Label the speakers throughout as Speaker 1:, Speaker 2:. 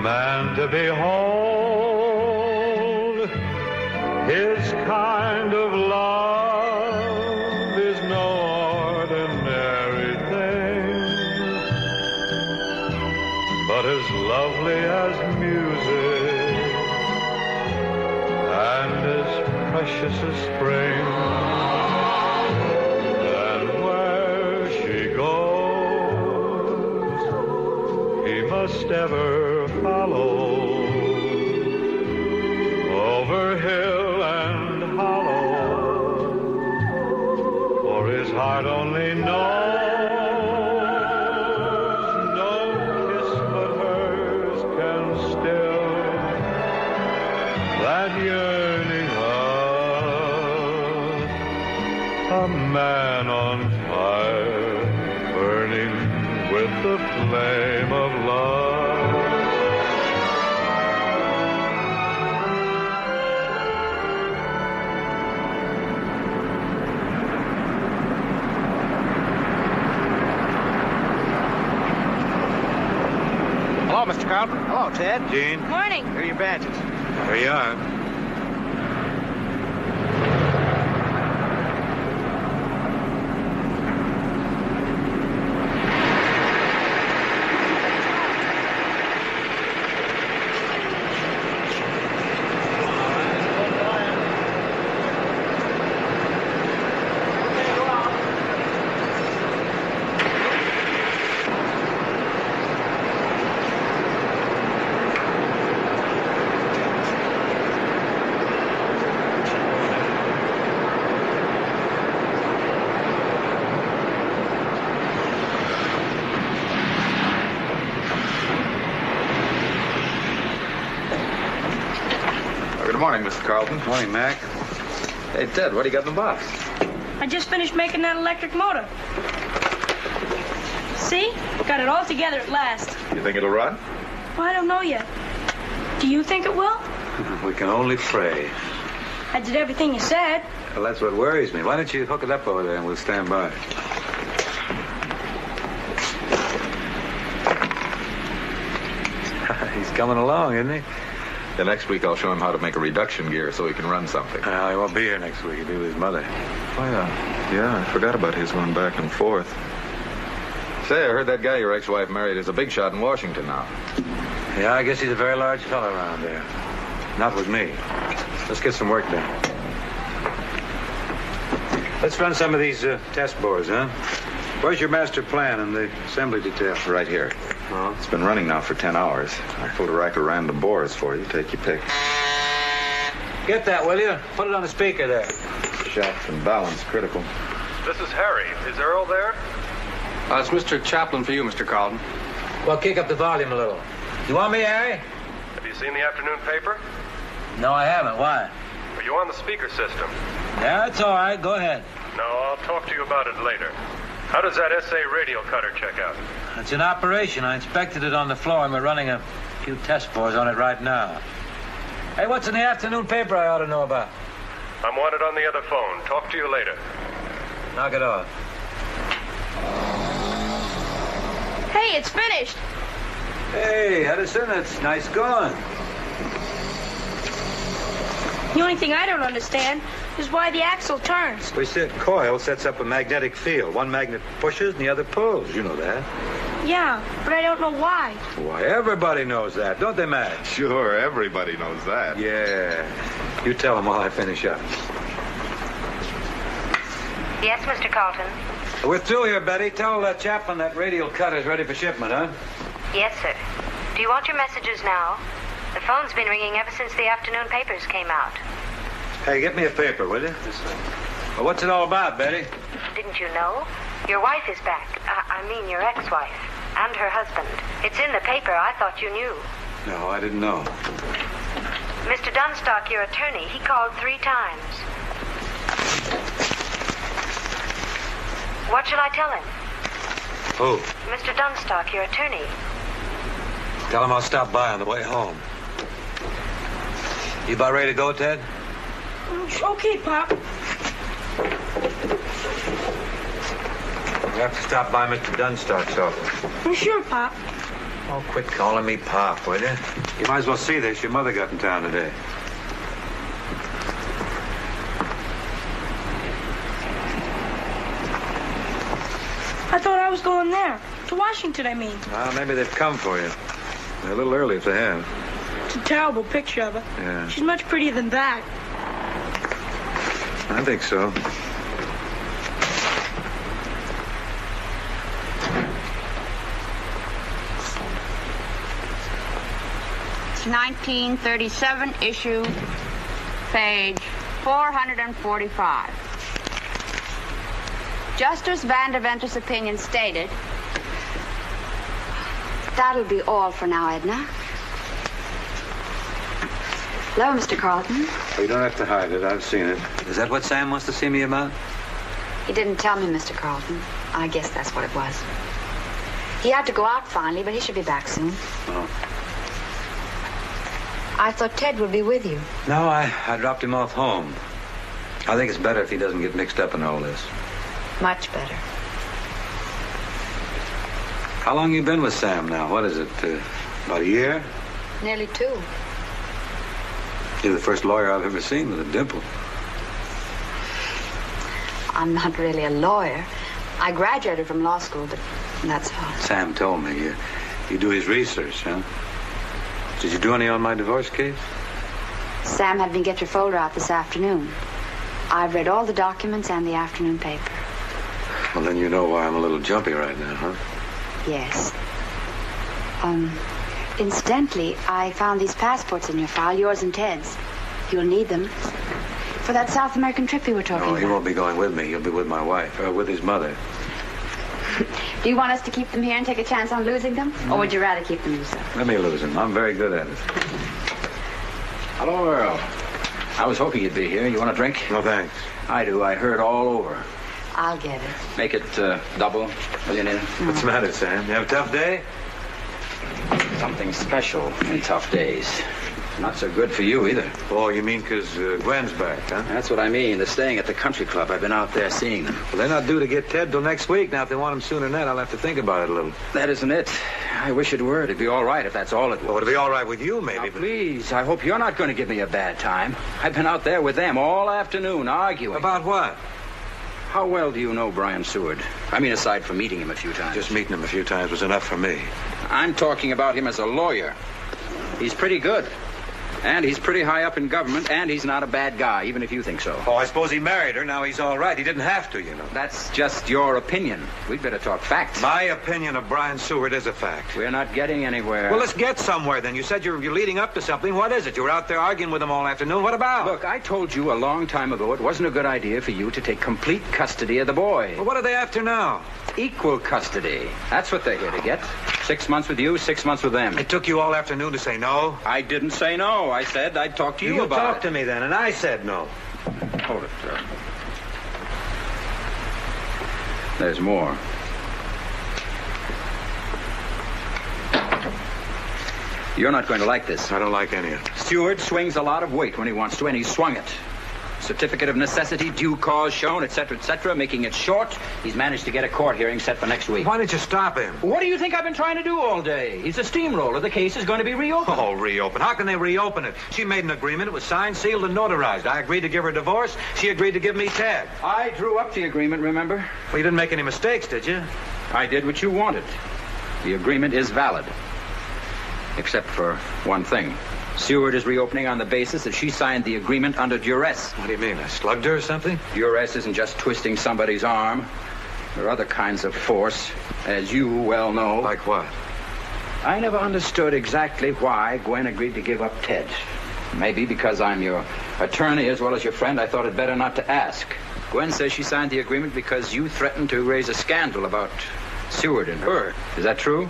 Speaker 1: man to behold. His kind of love is no ordinary thing, but as lovely as music and as precious as spring. And where she goes, he must ever follow, over hill and hollow, for his heart only knows no kiss but hers can still that yearning heart. A man on fire, burning with the flame of love.
Speaker 2: Hello, Mr. Carlton.
Speaker 3: Hello, Ted.
Speaker 4: Gene,
Speaker 5: Morning.
Speaker 3: Here are your badges.
Speaker 4: there you are.
Speaker 2: Good morning, Mr. Carlton.
Speaker 4: Morning, Mac.
Speaker 2: Hey, Ted, what do you got in the box?
Speaker 5: I just finished making that electric motor. See? Got it all together at last.
Speaker 2: You think it'll run?
Speaker 5: Well, I don't know yet. Do you think it will?
Speaker 4: We can only pray.
Speaker 5: I did everything you said.
Speaker 4: Well, that's what worries me. Why don't you hook it up over there and we'll stand by. He's coming along, isn't he?
Speaker 2: The next week I'll show him how to make a reduction gear so he can run something.
Speaker 4: He won't be here next week. He'll be with his mother.
Speaker 2: Oh, yeah. Yeah, I forgot about his going back and forth. Say, I heard that guy your ex-wife married is a big shot in Washington now.
Speaker 4: Yeah, I guess he's a very large fellow around there. Not with me. Let's get some work done. Let's run some of these test bores, huh? Where's your master plan and the assembly detail?
Speaker 2: Right here.
Speaker 4: Oh.
Speaker 2: It's been running now for 10 hours. I pulled a rack of random bores for you. Take your pick.
Speaker 4: Get that, will you? Put it on the speaker there.
Speaker 2: Shaft and balance critical.
Speaker 6: This is Harry. Is Earl there?
Speaker 7: It's Mr. Chaplin for you, Mr. Carlton.
Speaker 4: Well, kick up the volume a little. You want me, Harry?
Speaker 6: Have you seen the afternoon paper?
Speaker 4: No, I haven't. Why?
Speaker 6: Are you on the speaker system?
Speaker 4: Yeah, it's all right. Go ahead.
Speaker 6: No, I'll talk to you about it later. How does that SA radial cutter check out?
Speaker 4: It's in operation. I inspected it on the floor, and we're running a few test bores on it right now. Hey, what's in the afternoon paper I ought to know about?
Speaker 6: I'm wanted on the other phone. Talk to you later.
Speaker 4: Knock it off.
Speaker 5: Hey, it's finished.
Speaker 4: Hey, Edison, it's nice going.
Speaker 5: The only thing I don't understand is why the axle turns.
Speaker 4: We said coil sets up a magnetic field. One magnet pushes and the other pulls. You know that.
Speaker 5: Yeah, but I don't know why.
Speaker 4: Why, everybody knows that, don't they, Matt?
Speaker 2: Sure, everybody knows that.
Speaker 4: Yeah. You tell them while I finish up.
Speaker 8: Yes, Mr. Carlton.
Speaker 4: We're through here, Betty. Tell Chaplin that radial cutter's ready for shipment, huh?
Speaker 8: Yes, sir. Do you want your messages now? The phone's been ringing ever since the afternoon papers came out.
Speaker 4: Hey, get me a paper, will you? Well, what's it all about, Betty?
Speaker 8: Didn't you know? Your wife is back. I mean, your ex-wife. And her husband. It's in the paper. I thought you knew.
Speaker 4: No, I didn't know.
Speaker 8: Mr. Dunstock, your attorney, he called 3 times. What shall I tell him?
Speaker 4: Who?
Speaker 8: Mr. Dunstock, your attorney.
Speaker 4: Tell him I'll stop by on the way home. You about ready to go, Ted?
Speaker 5: Okay, Pop.
Speaker 4: We have to stop by Mr. Dunstock's office.
Speaker 5: I'm sure, Pop.
Speaker 4: Oh, quit calling me Pop, will you?
Speaker 3: You might as well see this. Your mother got in town today.
Speaker 5: I thought I was going there. To Washington, I mean.
Speaker 2: Well, maybe they've come for you. They're a little early if they have.
Speaker 5: It's a terrible picture of her.
Speaker 2: Yeah.
Speaker 5: She's much prettier than that.
Speaker 2: I think so.
Speaker 9: It's 1937 issue, page 445. Just as Van der Venter's opinion stated,
Speaker 8: That'll be all for now, Edna. Hello, Mr. Carlton.
Speaker 3: Oh, you don't have to hide it. I've seen it.
Speaker 4: Is that what Sam wants to see me about?
Speaker 8: He didn't tell me, Mr. Carlton. I guess that's what it was. He had to go out finally, but he should be back soon.
Speaker 3: Oh.
Speaker 8: I thought Ted would be with you.
Speaker 4: No, I dropped him off home. I think it's better if he doesn't get mixed up in all this.
Speaker 8: Much better.
Speaker 4: How long you been with Sam now? What is it,
Speaker 3: About a year?
Speaker 8: Nearly 2.
Speaker 4: You're the first lawyer I've ever seen with a dimple.
Speaker 8: I'm not really a lawyer. I graduated from law school, but that's all.
Speaker 4: Sam told me you do his research, huh? Did you do any on my divorce case?
Speaker 8: Sam had me get your folder out this afternoon. I've read all the documents and the afternoon paper.
Speaker 4: Well, then you know why I'm a little jumpy right now, huh?
Speaker 8: Yes. Incidentally, I found these passports in your file, yours and Ted's. You'll need them for that South American trip you were talking
Speaker 4: No,
Speaker 8: about.
Speaker 4: he won't be going with me. He'll be with my wife, or with his mother.
Speaker 9: do you want us to keep them here and take a chance on losing them? Or would you rather keep them yourself?
Speaker 4: Let me lose him. I'm very good at it.
Speaker 10: Hello, Earl. I was hoping you'd be here. You want a drink?
Speaker 3: No, thanks.
Speaker 10: I do. I heard all over.
Speaker 8: I'll get it.
Speaker 10: Make it double, will you, Nina?
Speaker 3: What's the matter, Sam? You have a tough day?
Speaker 10: Something special in tough days. Not so good for you either.
Speaker 3: Oh, you mean because Gwen's back, huh?
Speaker 10: That's what I mean. They're staying at the country club. I've been out there seeing them.
Speaker 2: Well, they're not due to get Ted till next week. Now, if they want him sooner than that, I'll have to think about it a little.
Speaker 10: That isn't it. I wish it were. It'd be all right if that's all it was.
Speaker 2: Well, it'll be all right with you, maybe.
Speaker 10: Now, please, I hope you're not going to give me a bad time. I've been out there with them all afternoon arguing.
Speaker 2: About what?
Speaker 10: How well do you know Brian Seward? I mean, aside from meeting him a few times.
Speaker 2: Just meeting him a few times was enough for me.
Speaker 10: I'm talking about him as a lawyer. He's pretty good. And he's pretty high up in government, and he's not a bad guy, even if you think so.
Speaker 2: Oh, I suppose he married her. Now he's all right. He didn't have to, you know.
Speaker 10: That's just your opinion. We'd better talk facts.
Speaker 2: My opinion of Brian Seward is a fact.
Speaker 10: We're not getting anywhere.
Speaker 2: Well, let's get somewhere, then. You said you're leading up to something. What is it? You were out there arguing with him all afternoon. What about?
Speaker 10: Look, I told you a long time ago it wasn't a good idea for you to take complete custody of the boy.
Speaker 2: Well, what are they after now?
Speaker 10: Equal custody. That's what they're here to get. 6 months with you, 6 months with them.
Speaker 2: It took you all afternoon to say no?
Speaker 10: I didn't say no. I said I'd talk to you about it.
Speaker 2: You talked to me then, and I said no.
Speaker 10: Hold it, sir. There's more. You're not going to like this.
Speaker 2: I don't like any of it.
Speaker 10: Stewart swings a lot of weight when he wants to, and he's swung it. Certificate of necessity, due cause shown, etc., making it short. He's managed to get a court hearing set for next week.
Speaker 2: Why didn't you stop him?
Speaker 10: What do you think I've been trying to do all day? He's a steamroller. The case is going to be reopened.
Speaker 2: Oh, reopen. How can they reopen it? She made an agreement. It was signed, sealed, and notarized. I agreed to give her a divorce. She agreed to give me Ted.
Speaker 10: I drew up the agreement, remember?
Speaker 2: Well, you didn't make any mistakes, did you?
Speaker 10: I did what you wanted. The agreement is valid. Except for one thing. Seward is reopening on the basis that she signed the agreement under duress.
Speaker 2: What do you mean? I slugged her or something?
Speaker 10: Duress isn't just twisting somebody's arm. There are other kinds of force, as you well know.
Speaker 2: Like what?
Speaker 10: I never understood exactly why Gwen agreed to give up Ted. Maybe because I'm your attorney as well as your friend, I thought it better not to ask. Gwen says she signed the agreement because you threatened to raise a scandal about Seward and her. Is that true?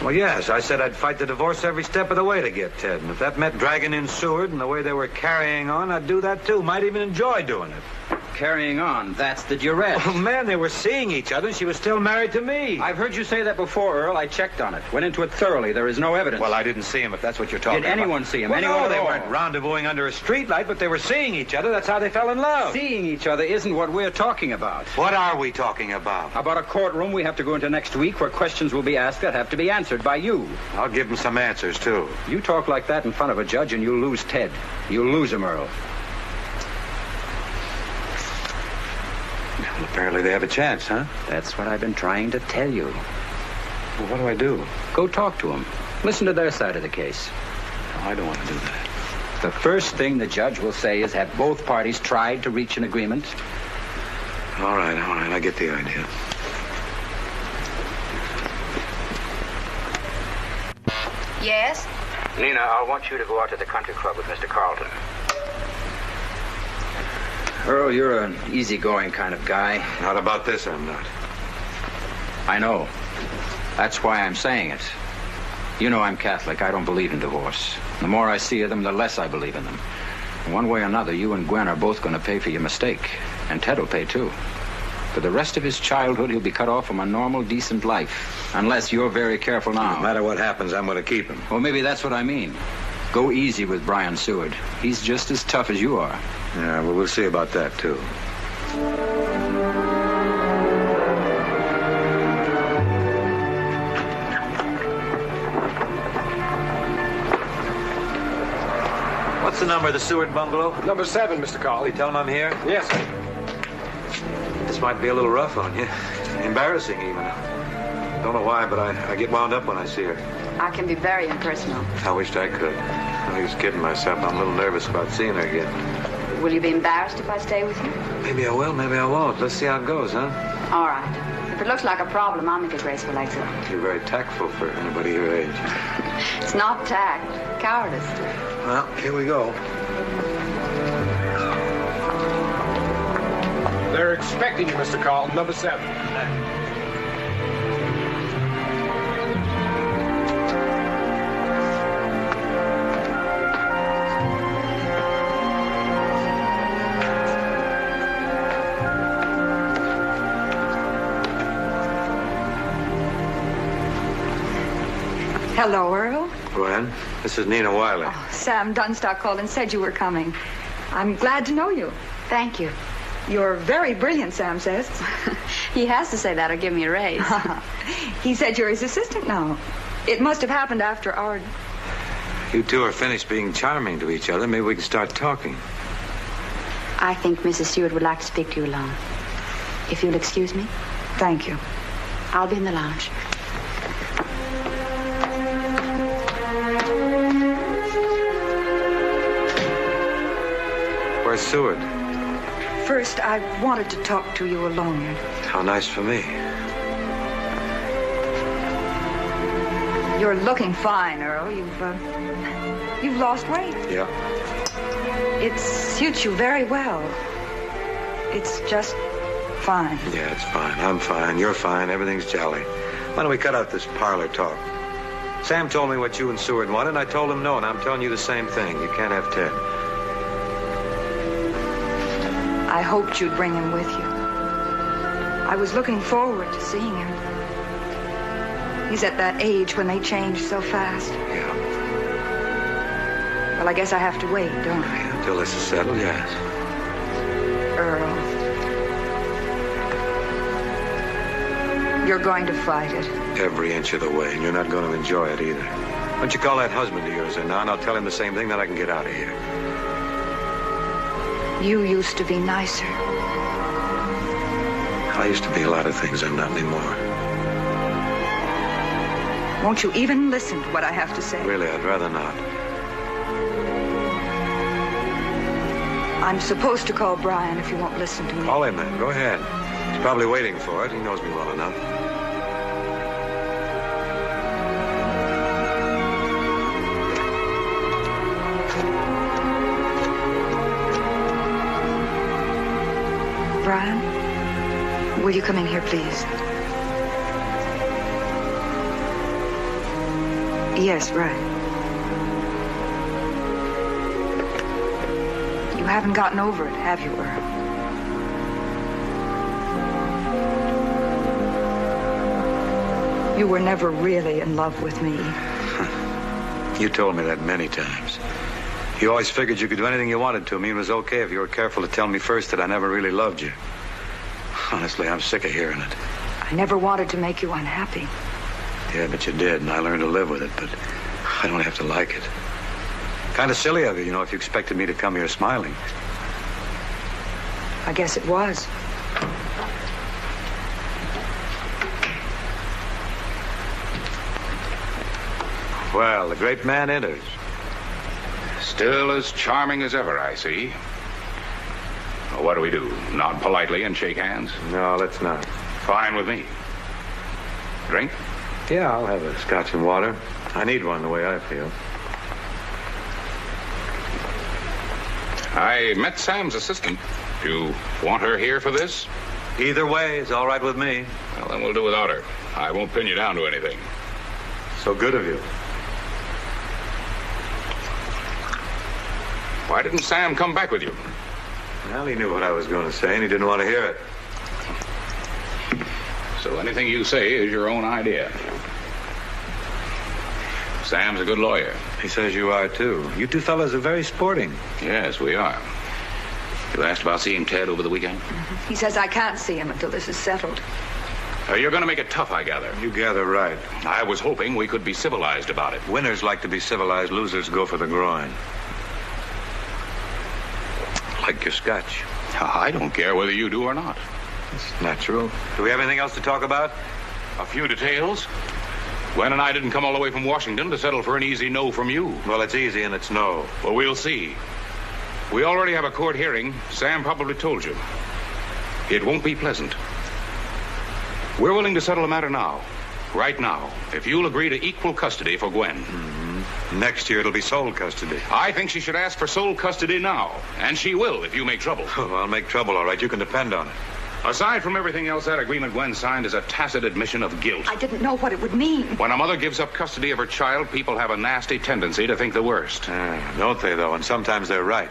Speaker 2: Well, yes. I said I'd fight the divorce every step of the way to get Ted. And if that meant dragging in Seward and the way they were carrying on, I'd do that too. Might even enjoy doing it.
Speaker 10: Carrying on. That's the duress.
Speaker 4: Oh, man, they were seeing each other, and she was still married to me.
Speaker 10: I've heard you say that before, Earl. I checked on it. Went into it thoroughly. There is no evidence.
Speaker 4: Well, I didn't see him, if that's what you're talking
Speaker 10: Did
Speaker 4: about.
Speaker 10: anyone see him?
Speaker 4: Well,
Speaker 10: anyone
Speaker 4: no,
Speaker 10: at
Speaker 4: they
Speaker 10: all?
Speaker 4: weren't rendezvousing under a streetlight, but they were seeing each other. That's how they fell in love.
Speaker 10: Seeing each other isn't what we're talking about.
Speaker 3: What are we talking about?
Speaker 10: About a courtroom we have to go into next week where questions will be asked that have to be answered by you.
Speaker 3: I'll give him some answers, too.
Speaker 10: You talk like that in front of a judge and you'll lose Ted. You'll lose him, Earl.
Speaker 3: Well, apparently they have a chance, huh?
Speaker 10: That's what I've been trying to tell you.
Speaker 3: Well, what do I do?
Speaker 10: Go talk to them. Listen to their side of the case.
Speaker 3: No, I don't want to do that.
Speaker 10: The first thing the judge will say is, have both parties tried to reach an agreement?
Speaker 3: All right. I get the idea.
Speaker 5: Yes?
Speaker 10: Nina, I want you to go out to the country club with Mr. Carlton. Earl, you're an easygoing kind of guy.
Speaker 3: Not about this, I'm not.
Speaker 10: I know. That's why I'm saying it. You know I'm Catholic. I don't believe in divorce. The more I see of them, the less I believe in them. One way or another, you and Gwen are both going to pay for your mistake. And Ted will pay, too. For the rest of his childhood, he'll be cut off from a normal, decent life. Unless you're very careful now.
Speaker 3: No matter what happens, I'm going to keep him.
Speaker 10: Well, maybe that's what I mean. Go easy with Brian Seward. He's just as tough as you are.
Speaker 3: Yeah, well, we'll see about that, too.
Speaker 4: What's the number of the Seward bungalow?
Speaker 7: Number 7, Mr. Carl.
Speaker 4: You tell him I'm here?
Speaker 7: Yes, sir.
Speaker 3: This might be a little rough on you. Embarrassing, even. Don't know why, but I get wound up when I see her.
Speaker 9: I can be very impersonal.
Speaker 3: I wished I could. I was kidding myself. I'm a little nervous about seeing her again.
Speaker 9: Will you be embarrassed if I stay with you?
Speaker 3: Maybe I will, maybe I won't. Let's see how it goes, huh?
Speaker 9: All right. If it looks like a problem, I'll make a graceful exit.
Speaker 3: You're very tactful for anybody your age.
Speaker 9: It's not tact, cowardice.
Speaker 3: Well, here we go.
Speaker 7: They're expecting you, Mr. Carlton. Number 7.
Speaker 11: Hello, Earl.
Speaker 3: Gwen, this is Nina Wiley.
Speaker 11: Oh, Sam Dunstock called and said you were coming. I'm glad to know you.
Speaker 9: Thank you.
Speaker 11: You're very brilliant, Sam says.
Speaker 9: He has to say that or give me a raise.
Speaker 11: He said you're his assistant now. It must have happened after our...
Speaker 3: You two are finished being charming to each other. Maybe we can start talking.
Speaker 8: I think Mrs. Stewart would like to speak to you alone. If you'll excuse me.
Speaker 11: Thank you.
Speaker 8: I'll be in the lounge.
Speaker 3: Where's Seward?
Speaker 11: First, I wanted to talk to you alone.
Speaker 3: How nice for me.
Speaker 11: You're looking fine, Earl. You've lost weight.
Speaker 3: Yeah.
Speaker 11: It suits you very well. It's just fine.
Speaker 3: Yeah, it's fine. I'm fine. You're fine. Everything's jolly. Why don't we cut out this parlor talk? Sam told me what you and Seward wanted, and I told him no, and I'm telling you the same thing. You can't have Ted.
Speaker 11: I hoped you'd bring him with you. I was looking forward to seeing him. He's at that age when they change so fast.
Speaker 3: Yeah.
Speaker 11: Well, I guess I have to wait, don't I?
Speaker 3: Yeah, until this is settled, yes.
Speaker 11: Earl. You're going to fight it.
Speaker 3: Every inch of the way, and you're not going to enjoy it either. Why don't you call that husband of yours in now, and I'll tell him the same thing, then I can get out of here.
Speaker 11: You used to be nicer.
Speaker 3: I used to be a lot of things I'm not anymore.
Speaker 11: Won't you even listen to what I have to say?
Speaker 3: Really, I'd rather not.
Speaker 11: I'm supposed to call Brian if you won't listen to me.
Speaker 3: Call him then. Go ahead. He's probably waiting for it. He knows me well enough.
Speaker 11: Brian, will you come in here, please? Yes, right. You haven't gotten over it, have you, Earl? You were never really in love with me.
Speaker 3: You told me that many times. You always figured you could do anything you wanted to me, and it was okay if you were careful to tell me first that I never really loved you. Honestly, I'm sick of hearing it.
Speaker 11: I never wanted to make you unhappy.
Speaker 3: Yeah, but you did, and I learned to live with it, but I don't have to like it. Kind of silly of you, if you expected me to come here smiling.
Speaker 11: I guess it was.
Speaker 3: Well, the great man enters.
Speaker 12: Still as charming as ever, I see. Well, what do we do? Nod politely and shake hands?
Speaker 3: No, let's not.
Speaker 12: Fine with me. Drink?
Speaker 3: Yeah, I'll have a scotch and water. I need one the way I feel.
Speaker 12: I met Sam's assistant. You want her here for this?
Speaker 3: Either way is all right with me.
Speaker 12: Well, then we'll do without her. I won't pin you down to anything.
Speaker 3: So good of you.
Speaker 12: Why didn't Sam come back with you?
Speaker 3: Well, he knew what I was going to say, and he didn't want to hear it.
Speaker 12: So anything you say is your own idea. Sam's a good lawyer.
Speaker 3: He says you are, too. You two fellas are very sporting.
Speaker 12: Yes, we are. You asked about seeing Ted over the weekend?
Speaker 11: He says I can't see him until this is settled.
Speaker 12: You're going to make it tough, I gather.
Speaker 3: You gather right.
Speaker 12: I was hoping we could be civilized about it.
Speaker 3: Winners like to be civilized. Losers go for the groin. Like your scotch.
Speaker 12: I don't care whether you do or not.
Speaker 3: It's natural. Do we have anything else to talk about?
Speaker 12: A few details. Gwen and I didn't come all the way from Washington to settle for an easy no from you.
Speaker 3: Well, it's easy and it's no.
Speaker 12: Well, we'll see. We already have a court hearing. Sam probably told you. It won't be pleasant. We're willing to settle the matter now. Right now. If you'll agree to equal custody for Gwen.
Speaker 3: Next year, it'll be sole custody.
Speaker 12: I think she should ask for sole custody now. And she will if you make trouble.
Speaker 3: Oh, I'll make trouble, all right. You can depend on it.
Speaker 12: Aside from everything else, that agreement Gwen signed is a tacit admission of guilt.
Speaker 11: I didn't know what it would mean.
Speaker 12: When a mother gives up custody of her child, people have a nasty tendency to think the worst.
Speaker 3: Don't they, though? And sometimes they're right.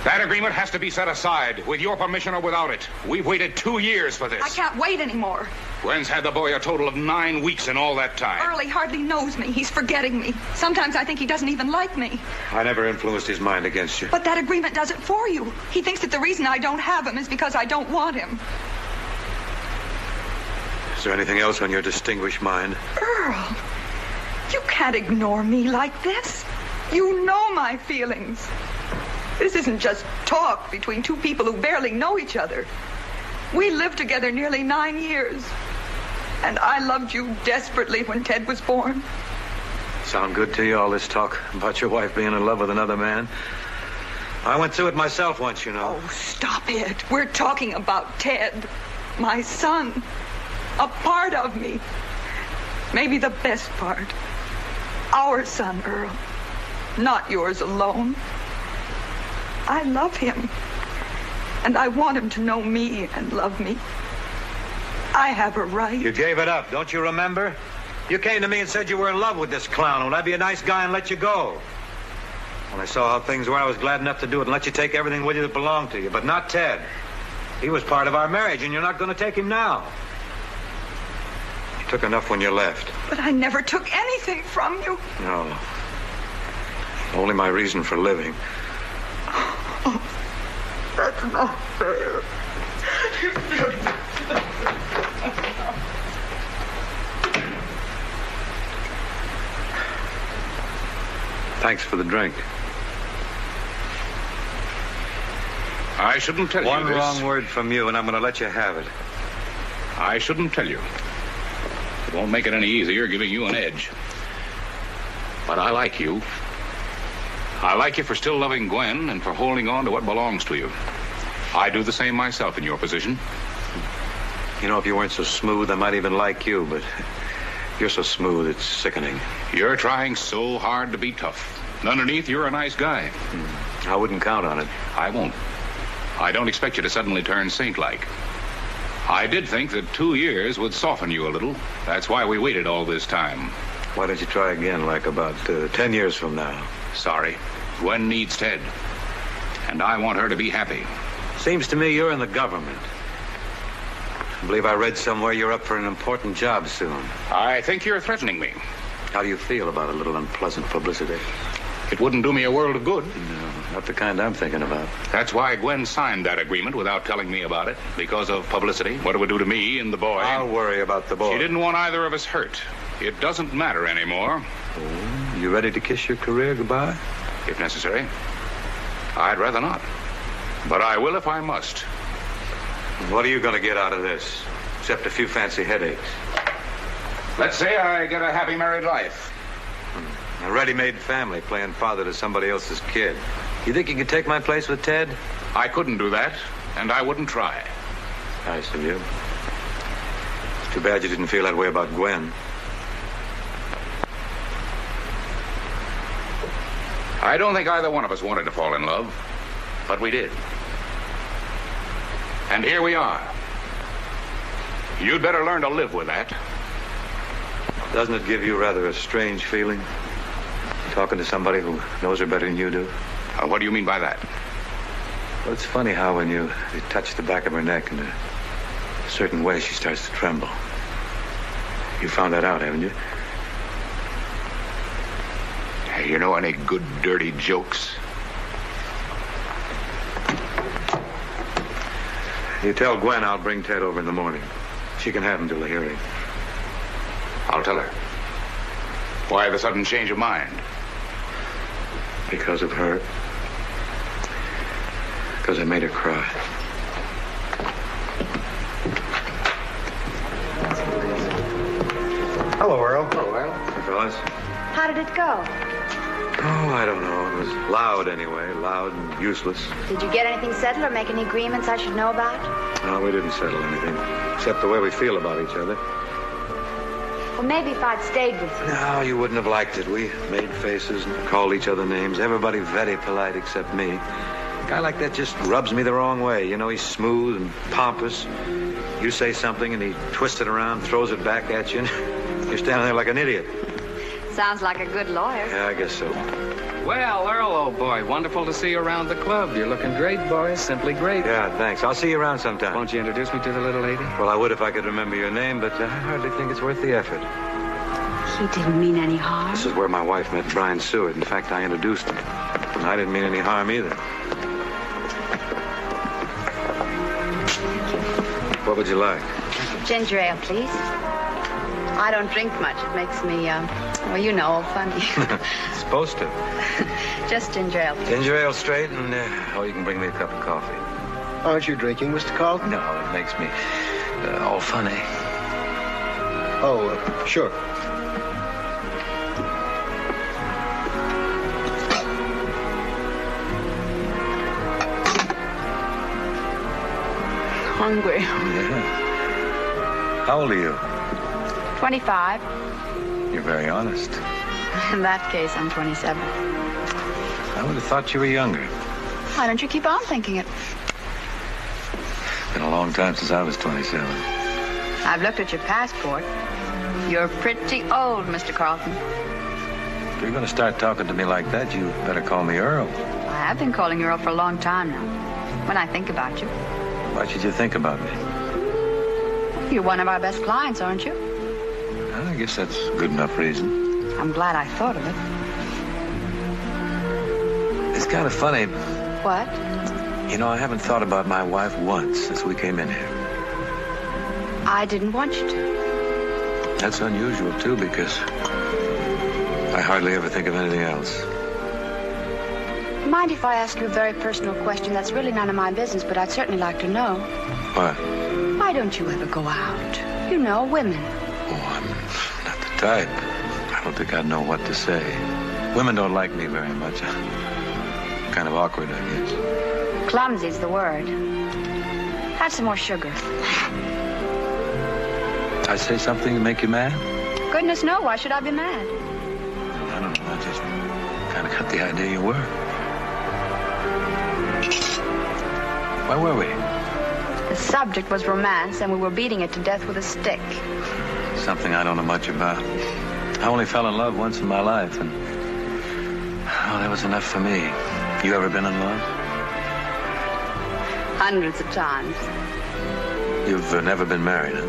Speaker 12: That agreement has to be set aside, with your permission or without it. We've waited 2 years for this.
Speaker 11: I can't wait anymore.
Speaker 12: Gwen's had the boy a total of 9 weeks in all that time.
Speaker 11: Early hardly knows me. He's forgetting me. Sometimes I think he doesn't even like me.
Speaker 3: I never influenced his mind against you.
Speaker 11: But that agreement does it for you. He thinks that the reason I don't have him is because I don't want him.
Speaker 3: Is there anything else on your distinguished mind?
Speaker 11: Earl, you can't ignore me like this. You know my feelings. This isn't just talk between two people who barely know each other. We lived together nearly 9 years. And I loved you desperately when Ted was born.
Speaker 3: Sound good to you, all this talk about your wife being in love with another man? I went through it myself once, you know.
Speaker 11: Oh, stop it. We're talking about Ted, my son. A part of me. Maybe the best part. Our son, Earl. Not yours alone. I love him. And I want him to know me and love me. I have a right.
Speaker 3: You gave it up, don't you remember? You came to me and said you were in love with this clown. Would I be a nice guy and let you go? When I saw how things were, I was glad enough to do it and let you take everything with you that belonged to you. But not Ted. He was part of our marriage, and you're not going to take him now. You took enough when you left.
Speaker 11: But I never took anything from you.
Speaker 3: No. Only my reason for living.
Speaker 11: Oh, that's not fair.
Speaker 3: Thanks for the drink.
Speaker 12: I shouldn't tell you this.
Speaker 3: One wrong word from you, and I'm going to let you have it.
Speaker 12: I shouldn't tell you. It won't make it any easier giving you an edge. But I like you. I like you for still loving Gwen and for holding on to what belongs to you. I do the same myself in your position.
Speaker 3: You know, if you weren't so smooth, I might even like you, but you're so smooth, it's sickening.
Speaker 12: You're trying so hard to be tough. Underneath, you're a nice guy.
Speaker 3: I wouldn't count on it.
Speaker 12: I won't. I don't expect you to suddenly turn saint-like. I did think that 2 years would soften you a little. That's why we waited all this time.
Speaker 3: Why don't you try again, like about 10 years from now?
Speaker 12: Sorry. Gwen needs Ted. And I want her to be happy.
Speaker 3: Seems to me you're in the government. I believe I read somewhere you're up for an important job soon.
Speaker 12: I think you're threatening me.
Speaker 3: How do you feel about a little unpleasant publicity?
Speaker 12: It wouldn't do me a world of good.
Speaker 3: No, not the kind I'm thinking about.
Speaker 12: That's why Gwen signed that agreement without telling me about it, because of publicity, what it would do to me and the boy.
Speaker 3: I'll worry about the boy.
Speaker 12: She didn't want either of us hurt. It doesn't matter anymore.
Speaker 3: Oh, you ready to kiss your career goodbye?
Speaker 12: If necessary. I'd rather not. But I will if I must.
Speaker 3: What are you going to get out of this? Except a few fancy headaches.
Speaker 12: Let's say I get a happy married life.
Speaker 3: A ready-made family playing father to somebody else's kid. You think you could take my place with Ted?
Speaker 12: I couldn't do that, and I wouldn't try.
Speaker 3: Nice of you. It's too bad you didn't feel that way about Gwen.
Speaker 12: I don't think either one of us wanted to fall in love, but we did. And here we are. You'd better learn to live with that.
Speaker 3: Doesn't it give you rather a strange feeling? Talking to somebody who knows her better than you do?
Speaker 12: What do you mean by that?
Speaker 3: Well, it's funny how when you touch the back of her neck in a certain way, she starts to tremble. You found that out, haven't you?
Speaker 12: Hey, you know any good dirty jokes?
Speaker 3: You tell Gwen I'll bring Ted over in the morning. She can have him till the hearing.
Speaker 12: I'll tell her. Why the sudden change of mind?
Speaker 3: Because of her. Because I made her cry.
Speaker 7: Hello, Earl.
Speaker 3: Hello, Earl. Hey, fellas.
Speaker 8: How did it go?
Speaker 3: Oh, I don't know. It was loud anyway. Loud and useless.
Speaker 8: Did you get anything settled or make any agreements I should know about?
Speaker 3: No, we didn't settle anything. Except the way we feel about each other.
Speaker 8: Well, maybe if I'd stayed with you.
Speaker 3: No, you wouldn't have liked it. We made faces and called each other names. Everybody very polite except me. A guy like that just rubs me the wrong way. You know, he's smooth and pompous. You say something and he twists it around, throws it back at you, and you're standing there like an idiot.
Speaker 9: Sounds like a good lawyer.
Speaker 3: Yeah, I guess so.
Speaker 13: Well, Earl, old boy, wonderful to see you around the club. You're looking great, boy. Simply great.
Speaker 3: Yeah, thanks. I'll see you around sometime.
Speaker 13: Won't you introduce me to the little lady?
Speaker 3: Well, I would if I could remember your name, but I hardly think it's worth the effort.
Speaker 8: He didn't mean any harm.
Speaker 3: This is where my wife met Brian Seward. In fact, I introduced him. And I didn't mean any harm either. What would you like?
Speaker 9: Ginger ale, please. I don't drink much. It makes me, well, you know, funny.
Speaker 3: Supposed to.
Speaker 9: Just ginger ale, please.
Speaker 3: Ginger ale straight, and, you can bring me a cup of coffee.
Speaker 7: Aren't you drinking, Mr. Carlton?
Speaker 3: No, it makes me all funny.
Speaker 7: Oh, sure.
Speaker 8: Hungry.
Speaker 3: Yeah. How old are you?
Speaker 8: 25.
Speaker 3: You're very honest.
Speaker 8: In that case, I'm 27.
Speaker 3: I would have thought you were younger.
Speaker 8: Why don't you keep on thinking it?
Speaker 3: Been a long time since I was 27.
Speaker 8: I've looked at your passport. You're pretty old, Mr. Carlton.
Speaker 3: If you're going to start talking to me like that, you better call me Earl.
Speaker 8: I have been calling you Earl for a long time now. When I think about you.
Speaker 3: Why should you think about me?
Speaker 8: You're one of our best clients, aren't you?
Speaker 3: I guess that's a good enough reason.
Speaker 8: I'm glad I thought of it.
Speaker 3: It's kind of funny.
Speaker 8: What?
Speaker 3: You know, I haven't thought about my wife once since we came in here.
Speaker 8: I didn't want you to.
Speaker 3: That's unusual, too, because I hardly ever think of anything else.
Speaker 8: Mind if I ask you a very personal question that's really none of my business, but I'd certainly like to know?
Speaker 3: What?
Speaker 8: Why don't you ever go out? You know, women.
Speaker 3: Oh, I'm not the type. I don't think I'd know what to say. Women don't like me very much. Kind of awkward, I guess.
Speaker 8: Clumsy's the word. Have some more sugar.
Speaker 3: I say something to make you mad?
Speaker 8: Goodness, no. Why should I be mad?
Speaker 3: I don't know. I just kind of got the idea you were. Where were we?
Speaker 8: The subject was romance, and we were beating it to death with a stick.
Speaker 3: Something I don't know much about. I only fell in love once in my life, and that was enough for me. You ever been in love?
Speaker 8: Hundreds of times.
Speaker 3: You've never been married, huh?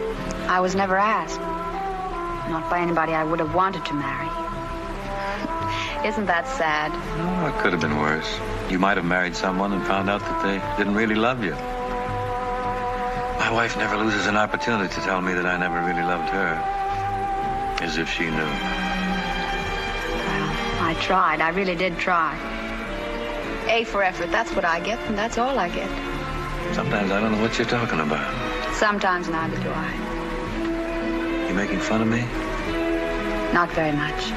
Speaker 8: I was never asked. Not by anybody I would have wanted to marry. Isn't that sad?
Speaker 3: No, it could have been worse. You might have married someone and found out that they didn't really love you. My wife never loses an opportunity to tell me that I never really loved her. As if she knew.
Speaker 8: Well, I tried. I really did try. A for effort, that's what I get, and that's all I get.
Speaker 3: Sometimes I don't know what you're talking about.
Speaker 8: Sometimes neither do I.
Speaker 3: You making fun of me?
Speaker 8: Not very much.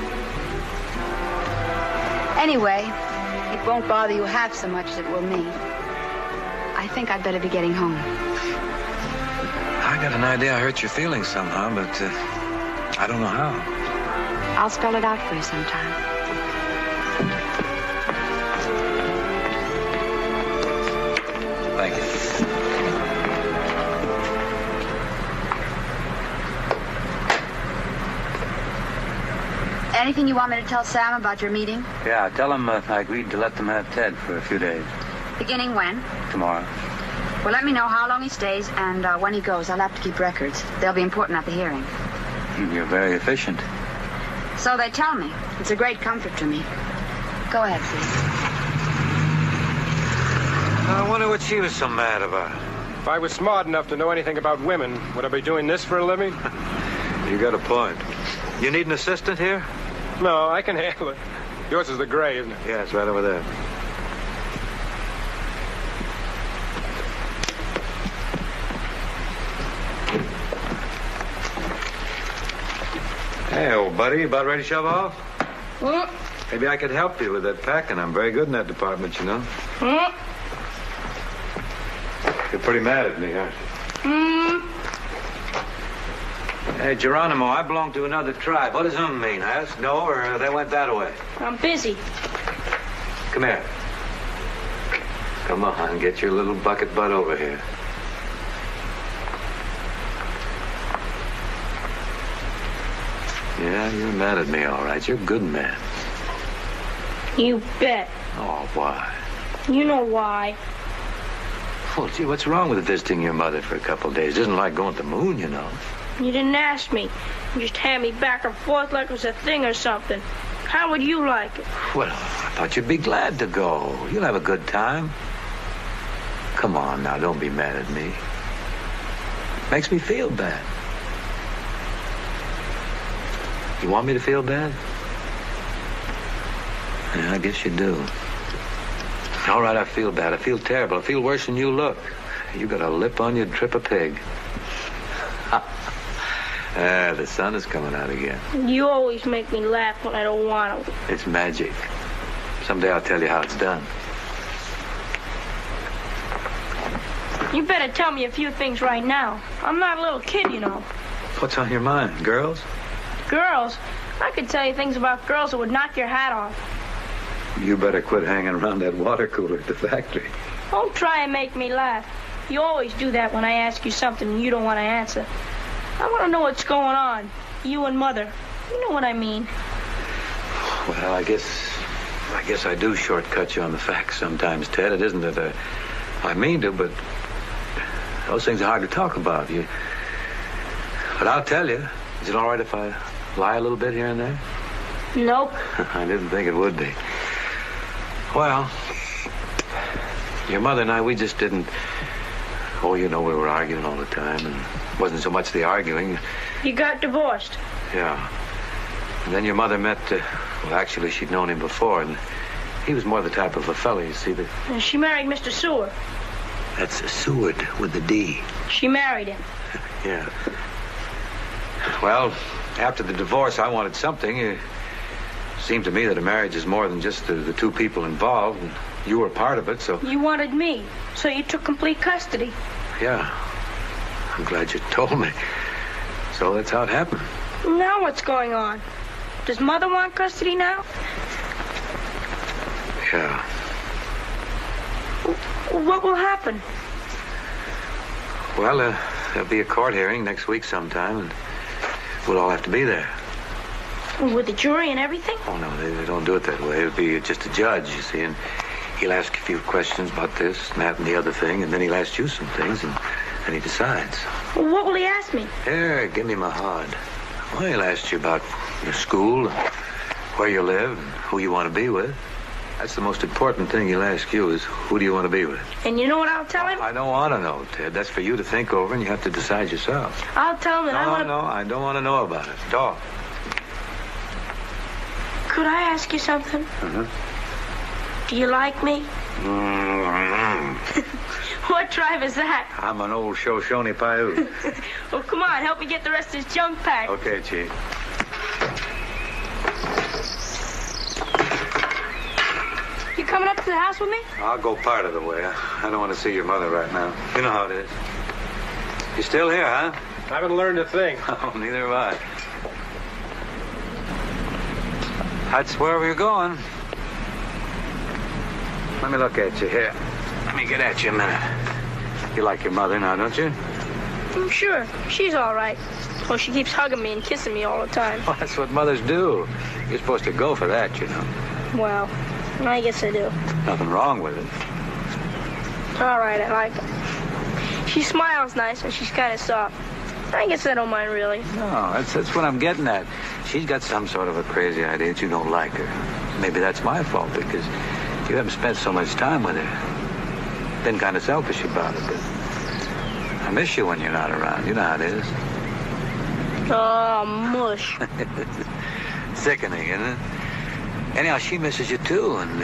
Speaker 8: Anyway, it won't bother you half so much as it will me. I think I'd better be getting home.
Speaker 3: I got an idea I hurt your feelings somehow, but I don't know how.
Speaker 8: I'll spell it out for you sometime.
Speaker 3: Thank you.
Speaker 8: Anything you want me to tell Sam about your meeting?
Speaker 4: Yeah, tell him I agreed to let them have Ted for a few days.
Speaker 8: Beginning when?
Speaker 4: Tomorrow.
Speaker 8: Well, let me know how long he stays and when he goes. I'll have to keep records. They'll be important at the hearing.
Speaker 4: You're very efficient.
Speaker 8: So they tell me. It's a great comfort to me. Go ahead, please.
Speaker 3: I wonder what she was so mad about.
Speaker 14: If I was smart enough to know anything about women, would I be doing this for a living?
Speaker 3: You got a point. You need an assistant here?
Speaker 14: No, I can handle it. Yours is the gray, isn't it?
Speaker 3: Yeah, it's right over there. Hey, old buddy, you about ready to shove off? Maybe I could help you with that packing. I'm very good in that department, you know. You're pretty mad at me, aren't you? Hey, Geronimo, I belong to another tribe. What does mean? Ask? No, or they went that way?
Speaker 5: I'm busy.
Speaker 3: Come here. Come on, get your little bucket butt over here. Yeah, you're mad at me, all right. You're a good man.
Speaker 5: You bet.
Speaker 3: Oh, why?
Speaker 5: You know why.
Speaker 3: Well, gee, what's wrong with visiting your mother for a couple of days? It isn't like going to the moon, you know.
Speaker 5: You didn't ask me. You just hand me back and forth like it was a thing or something. How would you like it?
Speaker 3: Well, I thought you'd be glad to go. You'll have a good time. Come on now, don't be mad at me. Makes me feel bad. You want me to feel bad? Yeah, I guess you do. All right, I feel bad. I feel terrible. I feel worse than you look. You got a lip on you'd trip a pig. The sun is coming out again.
Speaker 5: You always make me laugh when I don't want to.
Speaker 3: It's magic. Someday I'll tell you how it's done.
Speaker 5: You better tell me a few things right now. I'm not a little kid, you know.
Speaker 3: What's on your mind? Girls?
Speaker 5: Girls? I could tell you things about girls that would knock your hat off.
Speaker 3: You better quit hanging around that water cooler at the factory.
Speaker 5: Don't try and make me laugh. You always do that when I ask you something and you don't want to answer. I want to know what's going on. You and Mother. You know what I mean.
Speaker 3: Well, I guess I do shortcut you on the facts sometimes, Ted. It isn't that I mean to, but those things are hard to talk about. But I'll tell you. Is it all right if I lie a little bit here and there?
Speaker 5: Nope.
Speaker 3: I didn't think it would be. Well, your mother and I, we just didn't... Oh, you know, we were arguing all the time, and it wasn't so much the arguing.
Speaker 5: You got divorced.
Speaker 3: Yeah. And then your mother met... well, actually, she'd known him before, and he was more the type of a fella, you see, that...
Speaker 5: And she married Mr. Seward.
Speaker 3: That's Seward with the D.
Speaker 5: She married him.
Speaker 3: Yeah. Well, after the divorce, I wanted something. It seemed to me that a marriage is more than just the two people involved. And you were part of it, so...
Speaker 5: You wanted me, so you took complete custody.
Speaker 3: Yeah. I'm glad you told me. So that's how it happened.
Speaker 5: Now what's going on? Does Mother want custody now?
Speaker 3: Yeah.
Speaker 5: What will happen?
Speaker 3: Well, there'll be a court hearing next week sometime, and we'll all have to be there.
Speaker 5: With the jury and everything?
Speaker 3: Oh, no, they don't do it that way. It'll be just a judge, you see, and he'll ask a few questions about this and that and the other thing, and then he'll ask you some things, and Then he decides.
Speaker 5: Well, what will he ask me?
Speaker 3: Here, give me my hod. Well, he'll ask you about your school, where you live, and who you want to be with. That's the most important thing he'll ask you is, who do you want to be with?
Speaker 5: And you know what I'll tell him?
Speaker 3: I don't want to know, Ted. That's for you to think over, and you have to decide yourself.
Speaker 5: I'll tell him that I want to...
Speaker 3: No, I don't want to know about it. Talk.
Speaker 5: Could I ask you something?
Speaker 3: Mm-hmm.
Speaker 5: Do you like me? What tribe is that?
Speaker 3: I'm an old Shoshone Paiute.
Speaker 5: Well, come on, help me get the rest of this junk packed.
Speaker 3: Okay, Chief.
Speaker 5: You coming up to the house with me?
Speaker 3: I'll go part of the way. I don't want to see your mother right now. You know how it is. You still here, huh?
Speaker 14: I haven't learned a thing.
Speaker 3: Oh, neither have I. That's where we're going. Let me look at you here. Let me get at you a minute. You like your mother now, don't you?
Speaker 5: I'm sure. She's all right. Well, she keeps hugging me and kissing me all the time.
Speaker 3: Well, that's what mothers do. You're supposed to go for that, you know.
Speaker 5: Well, I guess I do.
Speaker 3: Nothing wrong with it.
Speaker 5: All right, I like her. She smiles nice and she's kind of soft. I guess I don't mind, really.
Speaker 3: No, that's what I'm getting at. She's got some sort of a crazy idea that you don't like her. Maybe that's my fault because you haven't spent so much time with her. Been kind of selfish about it, but I miss you when you're not around. You know how it is.
Speaker 5: Oh, mush.
Speaker 3: Sickening, isn't it? Anyhow, she misses you too, and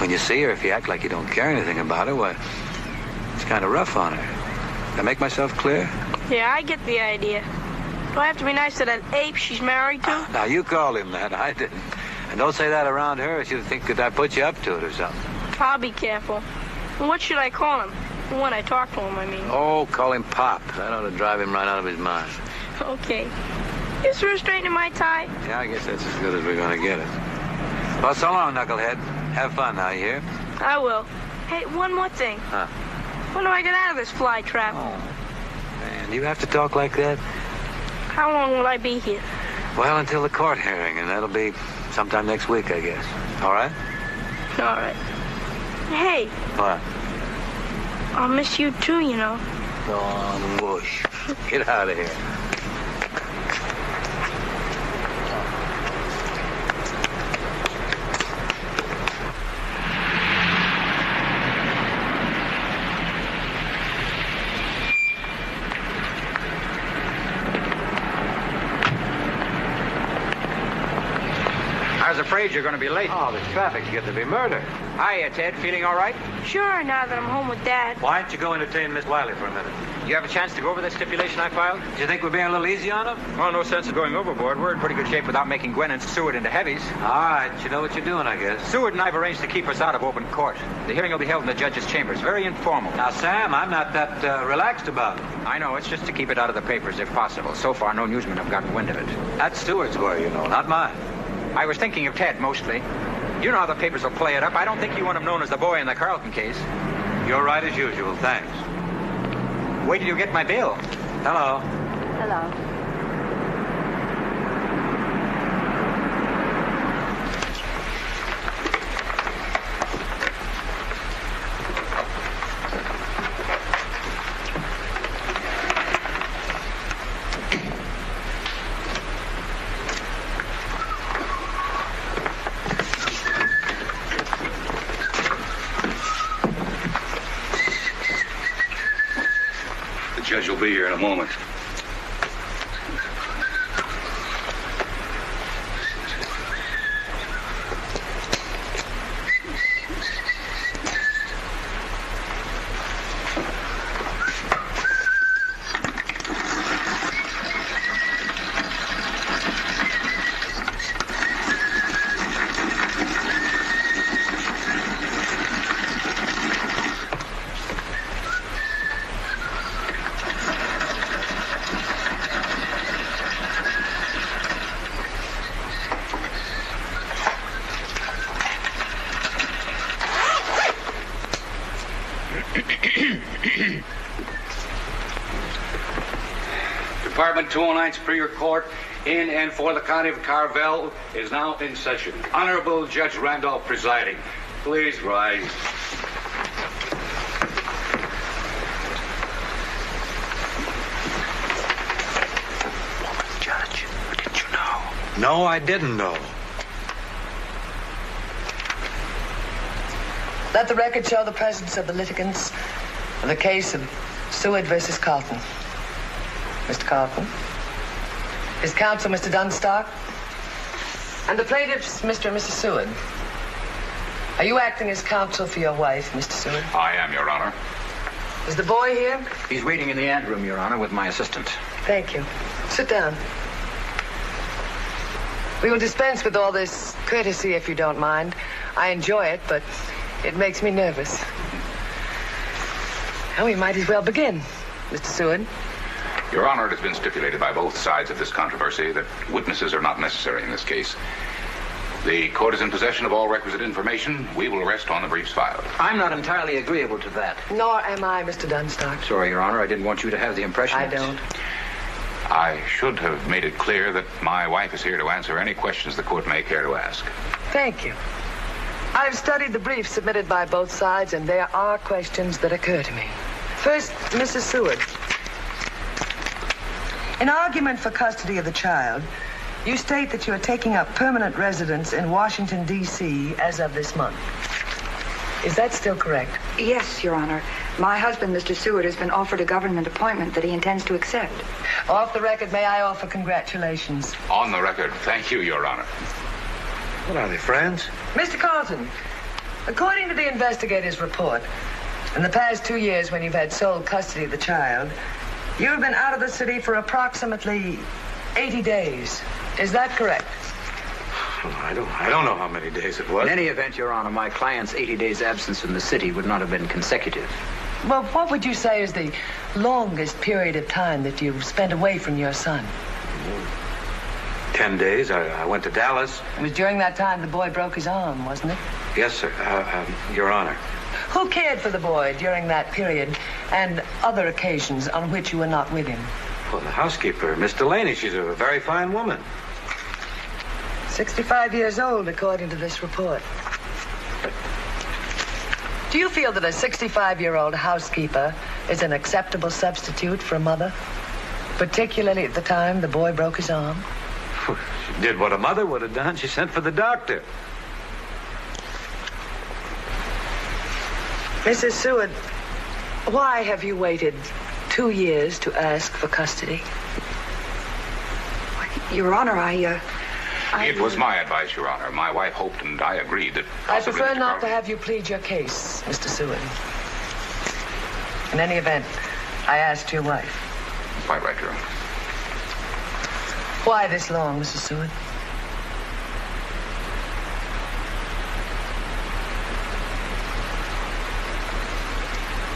Speaker 3: when you see her, if you act like you don't care anything about her, well, it's kind of rough on her. Did I make myself clear?
Speaker 5: Yeah, I get the idea. Do I have to be nice to that ape she's married to?
Speaker 3: Now, you called him that. I didn't. And don't say that around her. She'll think that I put you up to it or something.
Speaker 5: I'll be careful. What should I call him? When I talk to him, I mean.
Speaker 3: Oh, call him Pop. That ought to drive him right out of his mind.
Speaker 5: Okay. You through straightening my tie?
Speaker 3: Yeah, I guess that's as good as we're going to get it. Well, so long, Knucklehead. Have fun now, you hear?
Speaker 5: I will. Hey, one more thing.
Speaker 3: Huh?
Speaker 5: When do I get out of this fly trap?
Speaker 3: Oh, man, you have to talk like that?
Speaker 5: How long will I be here?
Speaker 3: Well, until the court hearing, and that'll be sometime next week, I guess. All right?
Speaker 5: All right. Hey.
Speaker 3: What?
Speaker 5: I'll miss you too, you know.
Speaker 3: Oh, mush. Get out of here.
Speaker 10: I was afraid you're going to be late.
Speaker 3: Oh, the traffic's getting to be murder.
Speaker 10: Hiya, Ted. Feeling all right?
Speaker 5: Sure, now that I'm home with Dad.
Speaker 3: Why don't you go entertain Miss Wiley for a minute?
Speaker 10: You have a chance to go over that stipulation I filed?
Speaker 3: Do you think we're being a little easy on him?
Speaker 10: Well, no sense of going overboard. We're in pretty good shape without making Gwen and Seward into heavies.
Speaker 3: All right, you know what you're doing, I guess.
Speaker 10: Seward and I have arranged to keep us out of open court. The hearing will be held in the judge's chambers. Very informal.
Speaker 3: Now, Sam, I'm not that relaxed about it.
Speaker 10: I know. It's just to keep it out of the papers if possible. So far, no newsmen have gotten wind of it.
Speaker 3: That's Stewart's worry, you know, not mine.
Speaker 10: I was thinking of Ted, mostly. You know how the papers will play it up. I don't think you want him known as the boy in the Carlton case.
Speaker 3: You're right as usual. Thanks.
Speaker 10: Wait till you get my bill.
Speaker 3: Hello.
Speaker 8: Hello.
Speaker 12: The judge will be here in a moment. Department 209 Superior Court in and for the County of Carvel is now in session. Honorable Judge Randolph presiding. Please rise.
Speaker 3: No, I didn't know.
Speaker 15: Let the record show the presence of the litigants of the case of Seward versus Carlton. Mr. Carlton. His counsel, Mr. Dunstock. And the plaintiffs, Mr. and Mrs. Seward. Are you acting as counsel for your wife, Mr. Seward?
Speaker 12: I am, Your Honor.
Speaker 15: Is the boy here?
Speaker 10: He's waiting in the anteroom, Your Honor, with my assistant.
Speaker 15: Thank you. Sit down. We will dispense with all this courtesy if you don't mind. I enjoy it, but it makes me nervous. Now, we might as well begin, Mr. Seward.
Speaker 12: Your Honor, it has been stipulated by both sides of this controversy that witnesses are not necessary in this case. The court is in possession of all requisite information. We will rest on the briefs filed.
Speaker 10: I'm not entirely agreeable to that.
Speaker 15: Nor am I, Mr. Dunstock.
Speaker 10: Sorry, Your Honor. I didn't want you to have the impression.
Speaker 15: I don't.
Speaker 12: I should have made it clear that my wife is here to answer any questions the court may care to ask.
Speaker 15: Thank you. I've studied the briefs submitted by both sides, and there are questions that occur to me. First, Mrs. Seward. In argument for custody of the child, you state that you are taking up permanent residence in Washington, D.C. as of this month. Is that still correct?
Speaker 11: Yes, Your Honor. My husband, Mr. Seward, has been offered a government appointment that he intends to accept.
Speaker 15: Off the record, may I offer congratulations?
Speaker 12: On the record, thank you, Your Honor.
Speaker 3: What are they, friends?
Speaker 15: Mr. Carlton, according to the investigator's report, in the past 2 years when you've had sole custody of the child, you've been out of the city for approximately 80 days. Is that correct?
Speaker 3: I don't know how many days it was.
Speaker 10: In any event, Your Honor, my client's 80 days absence from the city would not have been consecutive.
Speaker 15: Well, what would you say is the longest period of time that you've spent away from your son?
Speaker 3: 10 days. I went to Dallas.
Speaker 15: It was during that time the boy broke his arm, wasn't it?
Speaker 3: Yes, sir. Your Honor.
Speaker 15: Who cared for the boy during that period and other occasions on which you were not with him?
Speaker 3: Well, the housekeeper, Miss Delaney. She's a very fine woman.
Speaker 15: 65 years old, according to this report. Do you feel that a 65-year-old housekeeper is an acceptable substitute for a mother? Particularly at the time the boy broke his arm?
Speaker 3: She did what a mother would have done. She sent for the doctor.
Speaker 15: Mrs. Seward, why have you waited 2 years to ask for custody?
Speaker 11: Your Honor,
Speaker 12: It was my advice, Your Honor. My wife hoped and I agreed that
Speaker 15: I
Speaker 12: possibly
Speaker 15: prefer
Speaker 12: Mr.
Speaker 15: not to
Speaker 12: Crosby-
Speaker 15: have you plead your case, Mr. Seward. In any event, I asked your wife.
Speaker 12: Quite right, Your Honor.
Speaker 15: Why this long, Mrs. Seward?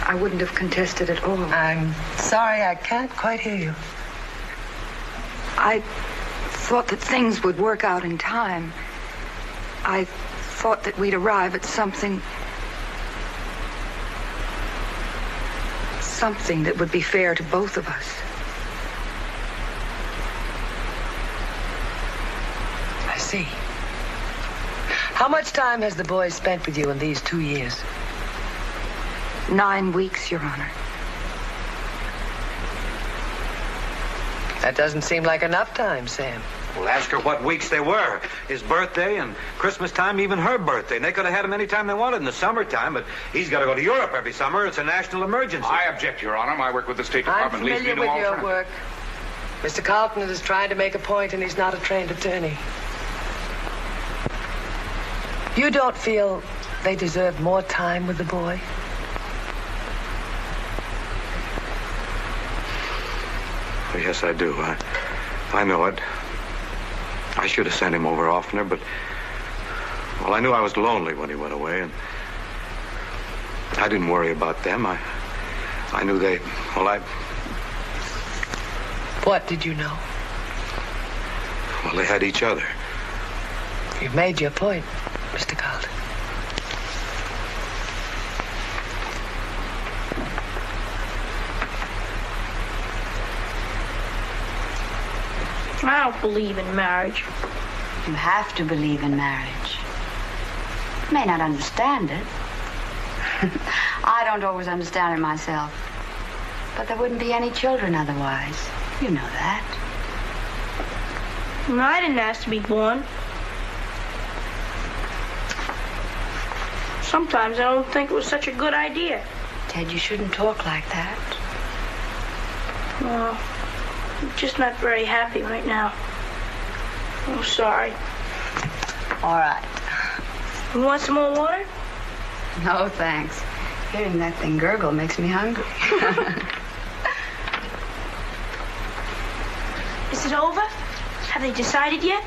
Speaker 11: I wouldn't have contested at all.
Speaker 15: I'm sorry, I can't quite hear you.
Speaker 11: I thought that things would work out in time. I thought that we'd arrive at something that would be fair to both of us.
Speaker 15: I see. How much time has the boy spent with you in these 2 years?
Speaker 11: 9 weeks, Your Honor.
Speaker 15: That doesn't seem like enough time, Sam.
Speaker 3: Well, ask her what weeks they were. His birthday and Christmas time, even her birthday. And they could have had him any time they wanted in the summertime, but he's got to go to Europe every summer. It's a national emergency.
Speaker 12: I object, Your Honor. My work with the State
Speaker 15: I'm
Speaker 12: Department leaves me
Speaker 15: familiar
Speaker 12: no
Speaker 15: with your
Speaker 12: alternative.
Speaker 15: work. Mr. Carlton is trying to make a point, and he's not a trained attorney. You don't feel they deserve more time with the boy?
Speaker 3: Oh, yes, I do. I know it. I should have sent him over oftener, but... Well, I knew I was lonely when he went away, and... I didn't worry about them. I knew they... Well,
Speaker 15: What did you know?
Speaker 3: Well, they had each other.
Speaker 15: You've made your point, Mr. Carlton.
Speaker 5: I don't believe in marriage.
Speaker 8: You have to believe in marriage. You may not understand it. I don't always understand it myself. But there wouldn't be any children otherwise. You know that.
Speaker 5: And I didn't ask to be born. Sometimes I don't think it was such a good idea.
Speaker 8: Ted, you shouldn't talk like that.
Speaker 5: No, I'm just not very happy right now. I'm sorry.
Speaker 8: All right.
Speaker 5: You want some more water?
Speaker 8: No, thanks. Hearing that thing gurgle makes me hungry.
Speaker 5: Is it over? Have they decided yet?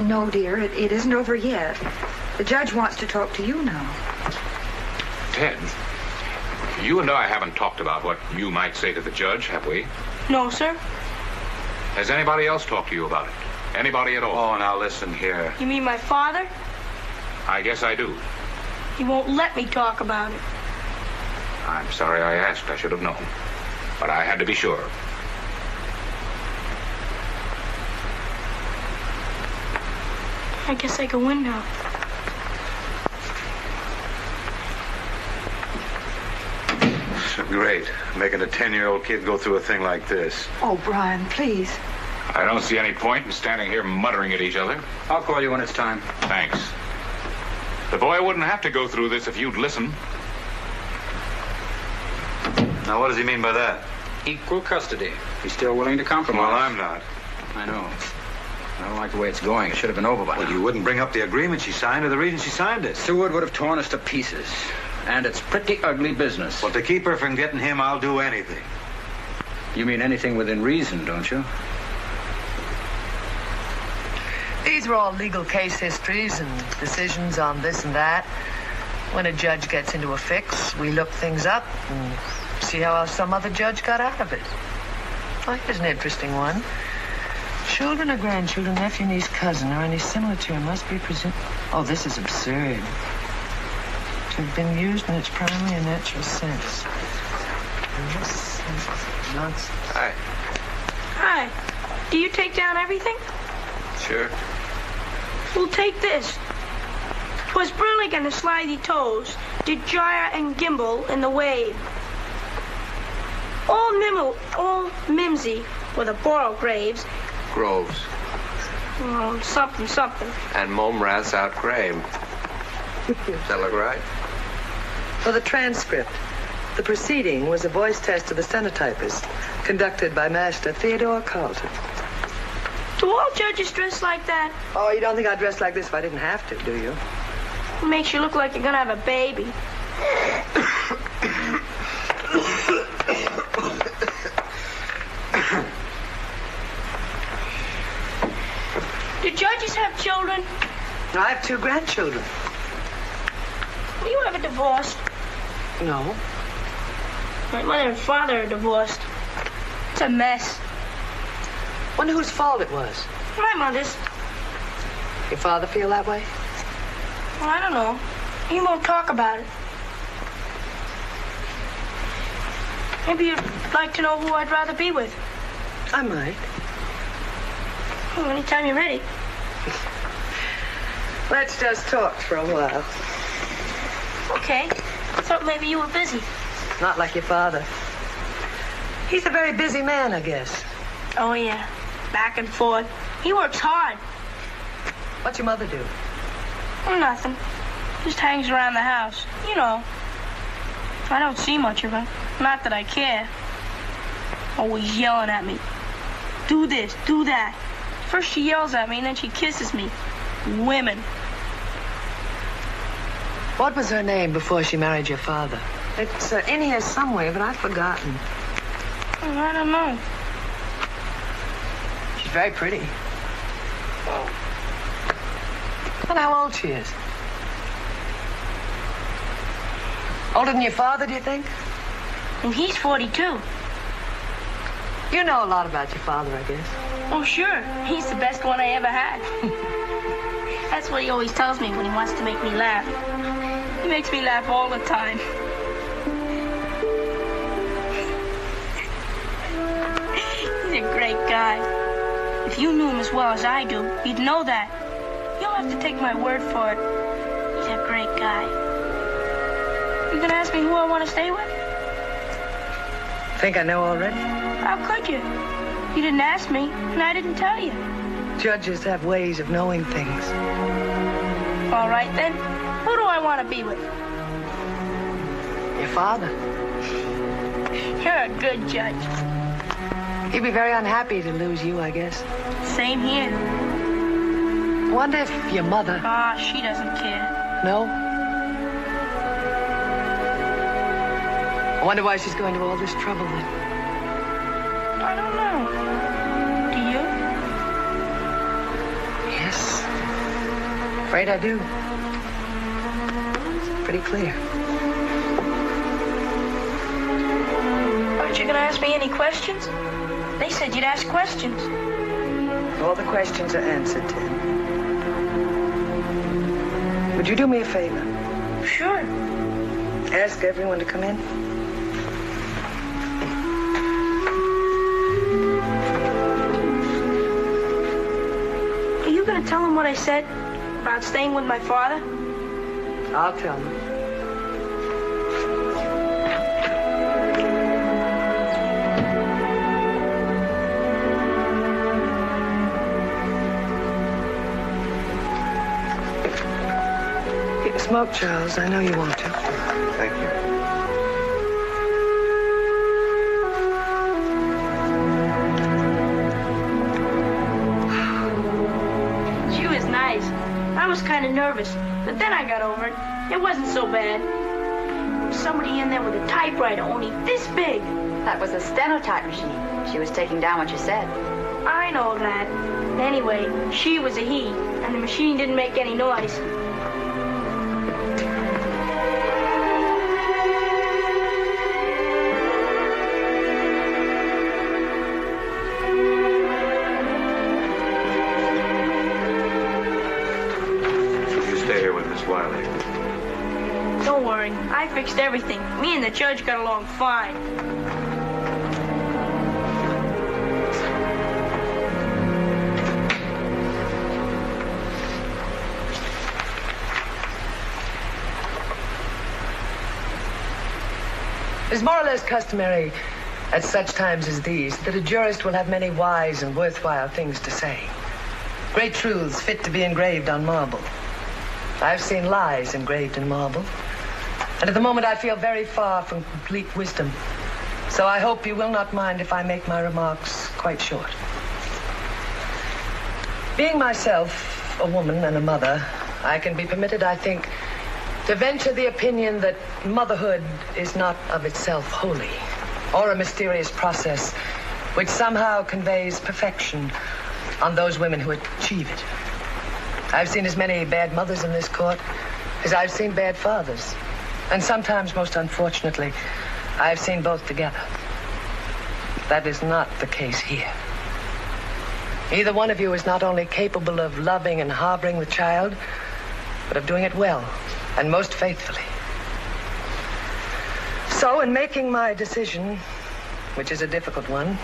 Speaker 11: No, dear, it isn't over yet. The judge wants to talk to you now.
Speaker 12: Ted, you and I haven't talked about what you might say to the judge, have we?
Speaker 5: No, sir.
Speaker 12: Has anybody else talked to you about it? Anybody at all?
Speaker 3: Oh, now listen here.
Speaker 5: You mean my father?
Speaker 12: I guess I do.
Speaker 5: He won't let me talk about it.
Speaker 12: I'm sorry I asked. I should have known. But I had to be sure.
Speaker 5: I guess I can win now.
Speaker 3: Great. Making a 10-year-old kid go through a thing like this.
Speaker 11: Oh, Brian, please.
Speaker 12: I don't see any point in standing here muttering at each other.
Speaker 10: I'll call you when it's time.
Speaker 12: Thanks. The boy wouldn't have to go through this if you'd listen.
Speaker 3: Now, what does he mean by that?
Speaker 10: Equal custody. He's still willing to compromise.
Speaker 3: Well, I'm not.
Speaker 10: I know. I don't like the way it's going. It should have been over by now.
Speaker 3: Well, you wouldn't bring up the agreement she signed or the reason she signed it.
Speaker 10: Seward would have torn us to pieces. And it's pretty ugly business.
Speaker 3: Well, to keep her from getting him, I'll do anything.
Speaker 10: You mean anything within reason, don't you?
Speaker 15: These are all legal case histories and decisions on this and that. When a judge gets into a fix, we look things up and see how some other judge got out of it. Oh, here's an interesting one. Children or grandchildren, nephew, niece, cousin, or any similar term must be presumed... Oh, this is absurd. To have been used in its primary and natural sense. Nonsense.
Speaker 2: Hi.
Speaker 5: Hi. Do you take down everything?
Speaker 2: Sure.
Speaker 5: Well, take this. 'Twas Brillig and the slithy toes did gyre and gimble in the wave. All mimsy were the borough graves.
Speaker 2: Groves.
Speaker 5: Something.
Speaker 2: And mom rats out grave. Does that look right?
Speaker 15: For the transcript, the proceeding was a voice test of the stenotypist, conducted by Master Theodore Carlton.
Speaker 5: Do all judges dress like that?
Speaker 15: Oh, you don't think I'd dress like this if I didn't have to, do you?
Speaker 5: It makes you look like you're gonna have a baby. Do judges have children?
Speaker 15: I have 2 grandchildren.
Speaker 5: Were you ever divorced?
Speaker 15: No.
Speaker 5: My mother and father are divorced. It's a mess.
Speaker 15: Wonder whose fault it was.
Speaker 5: My mother's.
Speaker 15: Your father feel that way?
Speaker 5: Well, I don't know. He won't talk about it. Maybe you'd like to know who I'd rather be with.
Speaker 15: I might.
Speaker 5: Well, anytime you're ready.
Speaker 15: Let's just talk for a while.
Speaker 5: Okay. I thought maybe you were busy.
Speaker 15: Not like your father. He's a very busy man, I guess.
Speaker 5: Oh, yeah. Back and forth. He works hard.
Speaker 15: What's your mother do?
Speaker 5: Nothing. Just hangs around the house. You know. I don't see much of her. Not that I care. Always yelling at me. Do this, do that. First she yells at me, and then she kisses me. Women.
Speaker 15: What was her name before she married your father? It's in here somewhere, but I've forgotten.
Speaker 5: I don't know.
Speaker 15: She's very pretty. Wonder how old she is. Older than your father, do you think?
Speaker 5: And he's 42.
Speaker 15: You know a lot about your father, I guess.
Speaker 5: Oh, sure. He's the best one I ever had. That's what he always tells me when he wants to make me laugh. He makes me laugh all the time. He's a great guy. If you knew him as well as I do, you'd know that. You'll have to take my word for it. He's a great guy. You gonna ask me who I want to stay with?
Speaker 15: Think I know already?
Speaker 5: How could you? You didn't ask me, and I didn't tell you.
Speaker 15: Judges have ways of knowing things.
Speaker 5: All right, then. Who do I want to be with?
Speaker 15: Your father.
Speaker 5: You're a good judge.
Speaker 15: He'd be very unhappy to lose you, I guess.
Speaker 5: Same here.
Speaker 15: Wonder if your mother...
Speaker 5: Ah, she doesn't care.
Speaker 15: No? I wonder why she's going to all this trouble then.
Speaker 5: I don't know. Do you?
Speaker 15: Yes. Afraid I do. It's pretty clear.
Speaker 5: Aren't you going to ask me any questions? They said you'd ask questions.
Speaker 15: All the questions are answered, Tim. Would you do me a favor?
Speaker 5: Sure.
Speaker 15: Ask everyone to come in.
Speaker 5: Are you going to tell them what I said about staying with my father?
Speaker 15: I'll tell them. Smoke, Charles. I know you want to.
Speaker 2: Thank you.
Speaker 5: She was nice. I was kind of nervous, but then I got over it. It wasn't so bad. There was somebody in there with a typewriter only this big.
Speaker 9: That was a stenotype machine. She was taking down what you said.
Speaker 5: I know that. Anyway, she was a he, and the machine didn't make any noise. Don't worry, I fixed everything. Me and the judge got along fine.
Speaker 15: It's more or less customary at such times as these that a jurist will have many wise and worthwhile things to say. Great truths fit to be engraved on marble. I've seen lies engraved in marble. And at the moment I feel very far from complete wisdom. So I hope you will not mind if I make my remarks quite short. Being myself a woman and a mother, I can be permitted, I think, to venture the opinion that motherhood is not of itself holy, or a mysterious process which somehow conveys perfection on those women who achieve it. I've seen as many bad mothers in this court as I've seen bad fathers. And sometimes, most unfortunately, I've seen both together. That is not the case here. Either one of you is not only capable of loving and harboring the child, but of doing it well and most faithfully. So, in making my decision, which is a difficult one,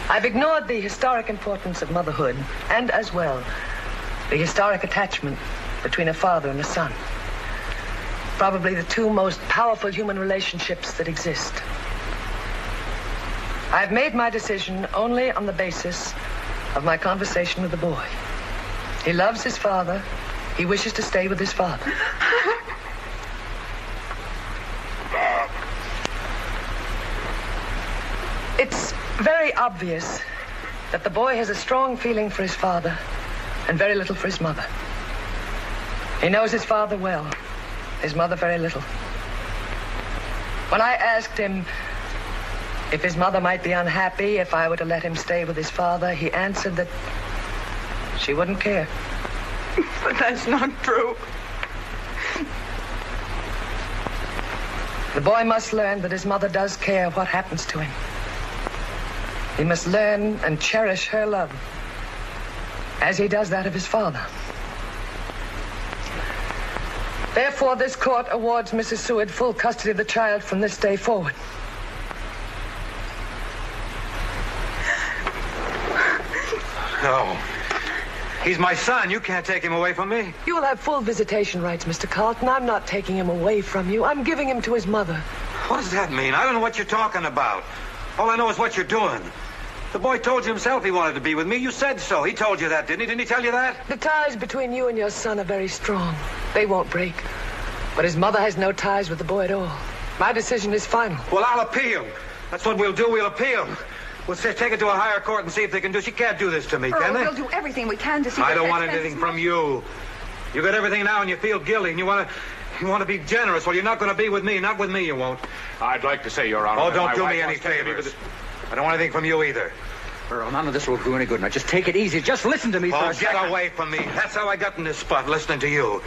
Speaker 15: I've ignored the historic importance of motherhood and, as well, the historic attachment between a father and a son. Probably the two most powerful human relationships that exist. I've made my decision only on the basis of my conversation with the boy. He loves his father. He wishes to stay with his father. It's very obvious that the boy has a strong feeling for his father and very little for his mother. He knows his father well, his mother very little. When I asked him if his mother might be unhappy if I were to let him stay with his father, he answered that she wouldn't care.
Speaker 11: But that's not true.
Speaker 15: The boy must learn that his mother does care what happens to him. He must learn and cherish her love as he does that of his father. Therefore, this court awards Mrs. Seward full custody of the child from this day forward.
Speaker 3: No. He's my son. You can't take him away from me.
Speaker 15: You will have full visitation rights, Mr. Carlton. I'm not taking him away from you. I'm giving him to his mother.
Speaker 3: What does that mean? I don't know what you're talking about. All I know is what you're doing. The boy told you himself he wanted to be with me. You said so. He told you that, didn't he? Didn't he tell you that?
Speaker 15: The ties between you and your son are very strong. They won't break. But his mother has no ties with the boy at all. My decision is final.
Speaker 3: Well, I'll appeal. That's what we'll do. We'll appeal. We'll take it to a higher court and see if they can do. She can't do this to me, can they?
Speaker 11: We'll do everything we can to see.
Speaker 3: I don't want anything from you. You got everything now, and you feel guilty, and you want to be generous. Well, you're not going to be with me. Not with me, you won't.
Speaker 12: I'd like to say, Your Honor.
Speaker 3: Oh, don't do me any favors. I don't want anything from you either.
Speaker 10: Earl, none of this will do any good. Now, just take it easy. Just listen to me for a second.
Speaker 3: Get away from me. That's how I got in this spot, listening to you.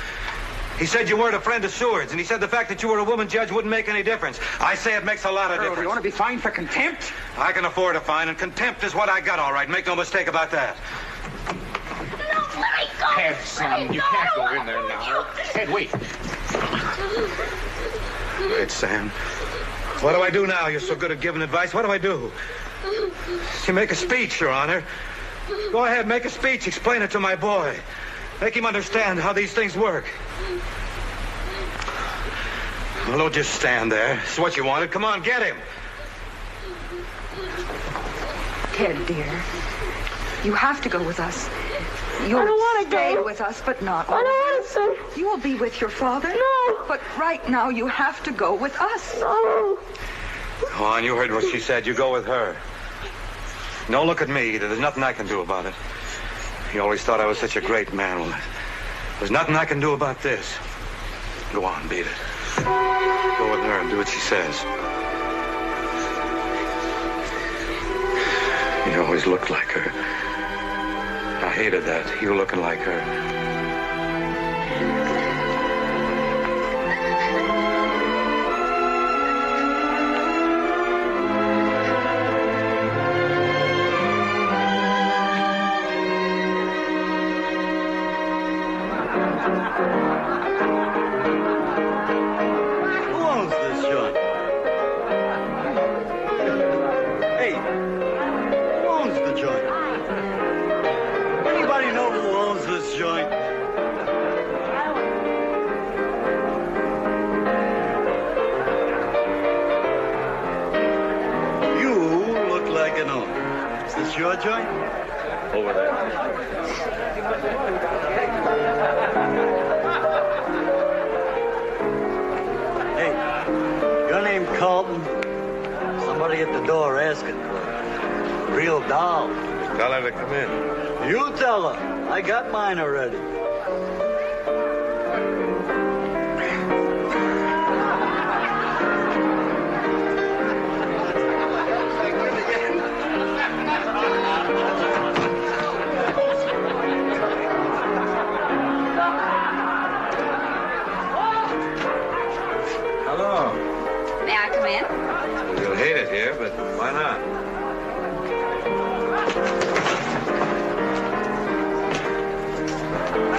Speaker 3: He said you weren't a friend of Seward's, and he said the fact that you were a woman judge wouldn't make any difference. I say it makes a lot of difference.
Speaker 10: Do you want to be fined for contempt?
Speaker 3: I can afford a fine, and contempt is what I got, all right. Make no mistake about that.
Speaker 5: No, let me go.
Speaker 12: Ted, son, you can't go in there now. Ted, wait.
Speaker 3: Wait, Sam. What do I do now? You're so good at giving advice. What do I do? You make a speech, Your Honor. Go ahead, make a speech. Explain it to my boy. Make him understand how these things work. Well, don't just stand there. It's what you wanted. Come on, get him.
Speaker 11: Ted, dear, you have to go with us. You'll
Speaker 5: I don't want to
Speaker 11: stay
Speaker 5: go
Speaker 11: with us, but not
Speaker 5: I don't
Speaker 11: always.
Speaker 5: want to.
Speaker 11: You will be with your father.
Speaker 5: No.
Speaker 11: But right now, you have to go with us.
Speaker 5: No.
Speaker 3: Go on, you heard what she said. You go with her. Don't look at me either. There's nothing I can do about it. You always thought I was such a great man. Well, there's nothing I can do about this. Go on, beat it. Go with her and do what she says. You always looked like her. I hated that. You looking like her.
Speaker 16: Your joint?
Speaker 12: Over there.
Speaker 16: Hey, your name Carlton? Somebody at the door asking for it. Real doll.
Speaker 3: Tell her to come in.
Speaker 16: You tell her. I got mine already.
Speaker 3: You'll hate it here, but why not?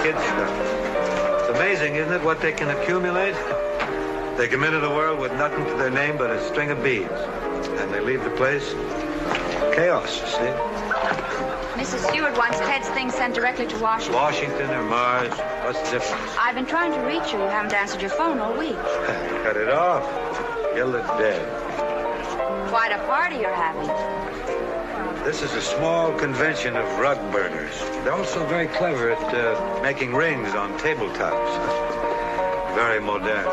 Speaker 3: Kid stuff. It's amazing, isn't it, what they can accumulate? They come into the world with nothing to their name but a string of beads. And they leave the place chaos, you see?
Speaker 9: Mrs. Stewart wants Ted's things sent directly to Washington.
Speaker 3: Washington or Mars, what's the difference?
Speaker 9: I've been trying to reach you. You haven't answered your phone all week.
Speaker 3: Cut it off. Kill it dead.
Speaker 9: Quite a party you're having.
Speaker 3: This is a small convention of rug burners. They're also very clever at making rings on tabletops. Very modern.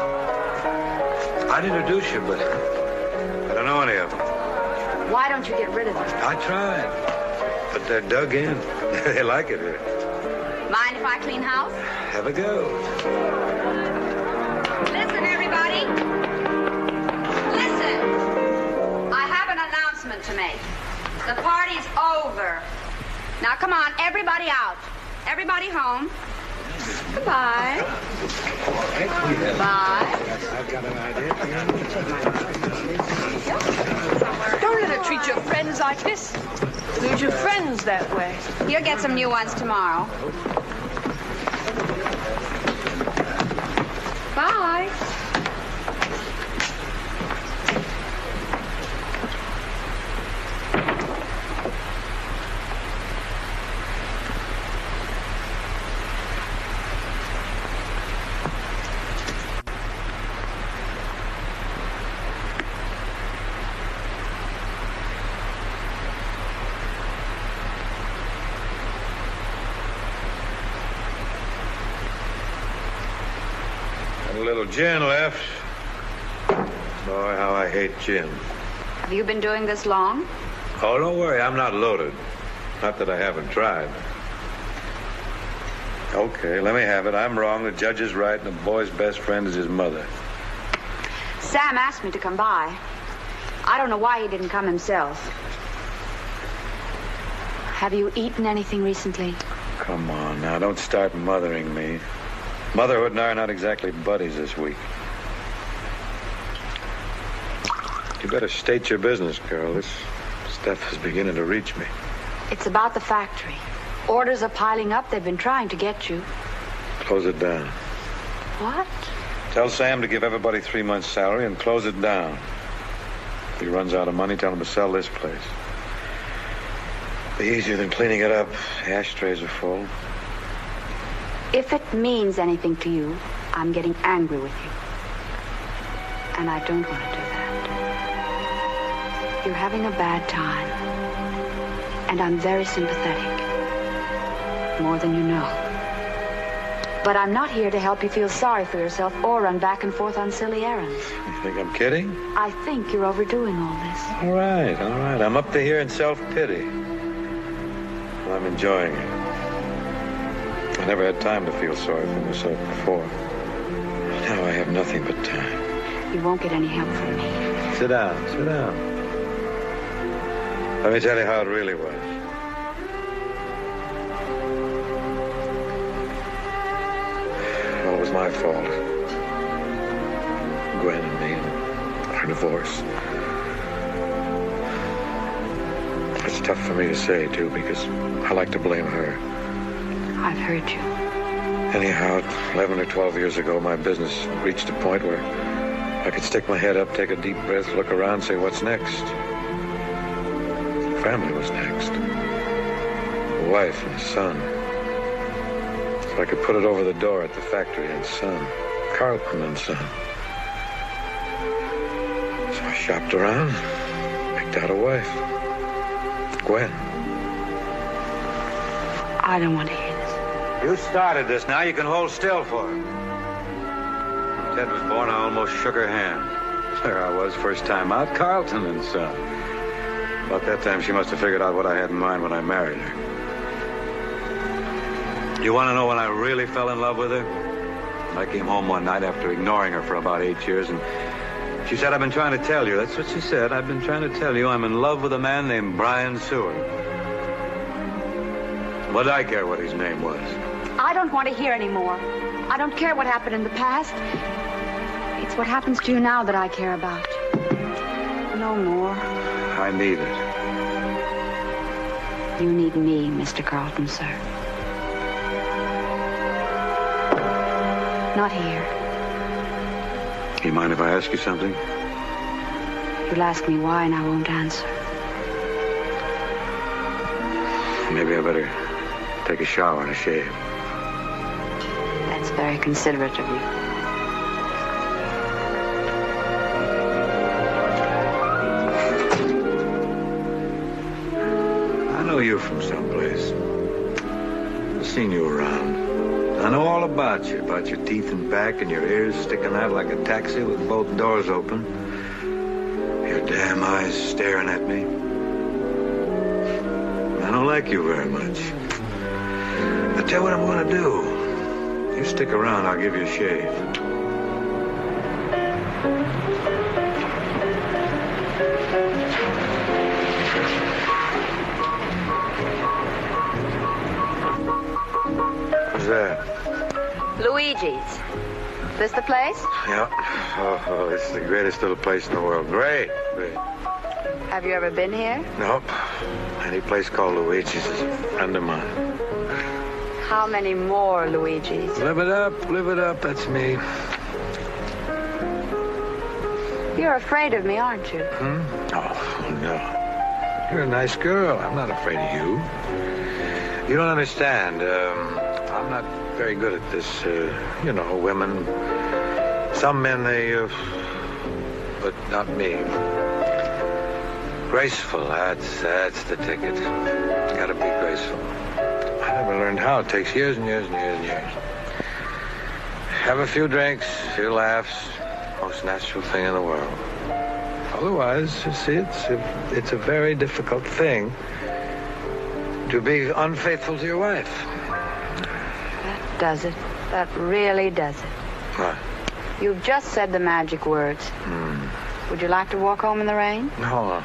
Speaker 3: I'd introduce you, but I don't know any of them.
Speaker 9: Why don't you get rid of them?
Speaker 3: I tried, but they're dug in. They like it here.
Speaker 9: Mind if I clean house?
Speaker 3: Have a go.
Speaker 9: Listen, everybody. Listen. I have an announcement to make. The party's over. Now, come on, everybody out. Everybody home. Goodbye. Bye.
Speaker 16: I've got an idea.
Speaker 11: Don't let her treat your friends like this.
Speaker 5: Treat your friends that way.
Speaker 9: You'll get some new ones tomorrow. Bye.
Speaker 3: little gin left. Boy, how I hate gin.
Speaker 8: Have you been doing this long?
Speaker 3: Oh, don't worry, I'm not loaded. Not that I haven't tried. Okay, let me have it. I'm wrong, the judge is right, and the boy's best friend is his mother.
Speaker 8: Sam asked me to come by. I don't know why he didn't come himself. Have you eaten anything recently?
Speaker 3: Come on now, don't start mothering me. Motherhood and I are not exactly buddies this week. You better state your business, girl. This stuff is beginning to reach me.
Speaker 8: It's about the factory. Orders are piling up. They've been trying to get you.
Speaker 3: Close it down.
Speaker 8: What?
Speaker 3: Tell Sam to give everybody 3 months' salary and close it down. If he runs out of money, tell him to sell this place. Be easier than cleaning it up. The ashtrays are full.
Speaker 8: If it means anything to you, I'm getting angry with you. And I don't want to do that. You're having a bad time. And I'm very sympathetic. More than you know. But I'm not here to help you feel sorry for yourself or run back and forth on silly errands.
Speaker 3: You think I'm kidding?
Speaker 8: I think you're overdoing all this.
Speaker 3: All right. I'm up to here in self-pity. Well, I'm enjoying it. I never had time to feel sorry for myself before. Now I have nothing but time.
Speaker 8: You won't get any help from me.
Speaker 3: Sit down. Let me tell you how it really was. Well, it was my fault. Gwen and me and our divorce. It's tough for me to say, too, because I like to blame her.
Speaker 8: I've heard you.
Speaker 3: Anyhow, 11 or 12 years ago, my business reached a point where I could stick my head up, take a deep breath, look around, say, what's next? Family was next. A wife and a son. So I could put it over the door at the factory and son. Carlton and son. So I shopped around, picked out a wife. Gwen.
Speaker 8: I don't want to hear this.
Speaker 3: You started this. Now you can hold still for it. When Ted was born, I almost shook her hand. There I was, first time out, Carlton and son. About that time, she must have figured out what I had in mind when I married her. You want to know when I really fell in love with her? I came home one night after ignoring her for about 8 years, and she said, I've been trying to tell you. That's what she said. I've been trying to tell you I'm in love with a man named Brian Seward. What did I care what his name was?
Speaker 8: I don't want to hear any more. I don't care what happened in the past. It's what happens to you now that I care about. No more.
Speaker 3: I need it.
Speaker 8: You need me, Mr. Carlton, sir. Not here.
Speaker 3: You mind if I ask you something?
Speaker 8: You'll ask me why and I won't answer.
Speaker 3: Maybe I better take a shower and a shave.
Speaker 8: That's very considerate of you.
Speaker 3: I know you from someplace. I've seen you around. I know all about your teeth and back and your ears sticking out like a taxi with both doors open. Your damn eyes staring at me. I don't like you very much. I'll tell you what I'm going to do. You stick around, I'll give you a shave. What's that?
Speaker 8: Luigi's. This the place?
Speaker 3: Yeah. Oh, it's the greatest little place in the world. Great.
Speaker 8: Have you ever been here?
Speaker 3: Nope. Any place called Luigi's is a friend of mine.
Speaker 8: How many more Luigi's?
Speaker 3: Live it up, that's me.
Speaker 8: You're afraid of me, aren't you?
Speaker 3: Oh, no. You're a nice girl. I'm not afraid of you. You don't understand. I'm not very good at this, women. Some men, but not me. Graceful, that's the ticket. Gotta be graceful. I never learned how. It takes years and years and years and years. Have a few drinks, She laughs. Most natural thing in the world. Otherwise, you see, it's a very difficult thing to be unfaithful to your wife.
Speaker 8: That does it. That really does it.
Speaker 3: What?
Speaker 8: You've just said the magic words. Would you like to walk home in the rain?
Speaker 3: No.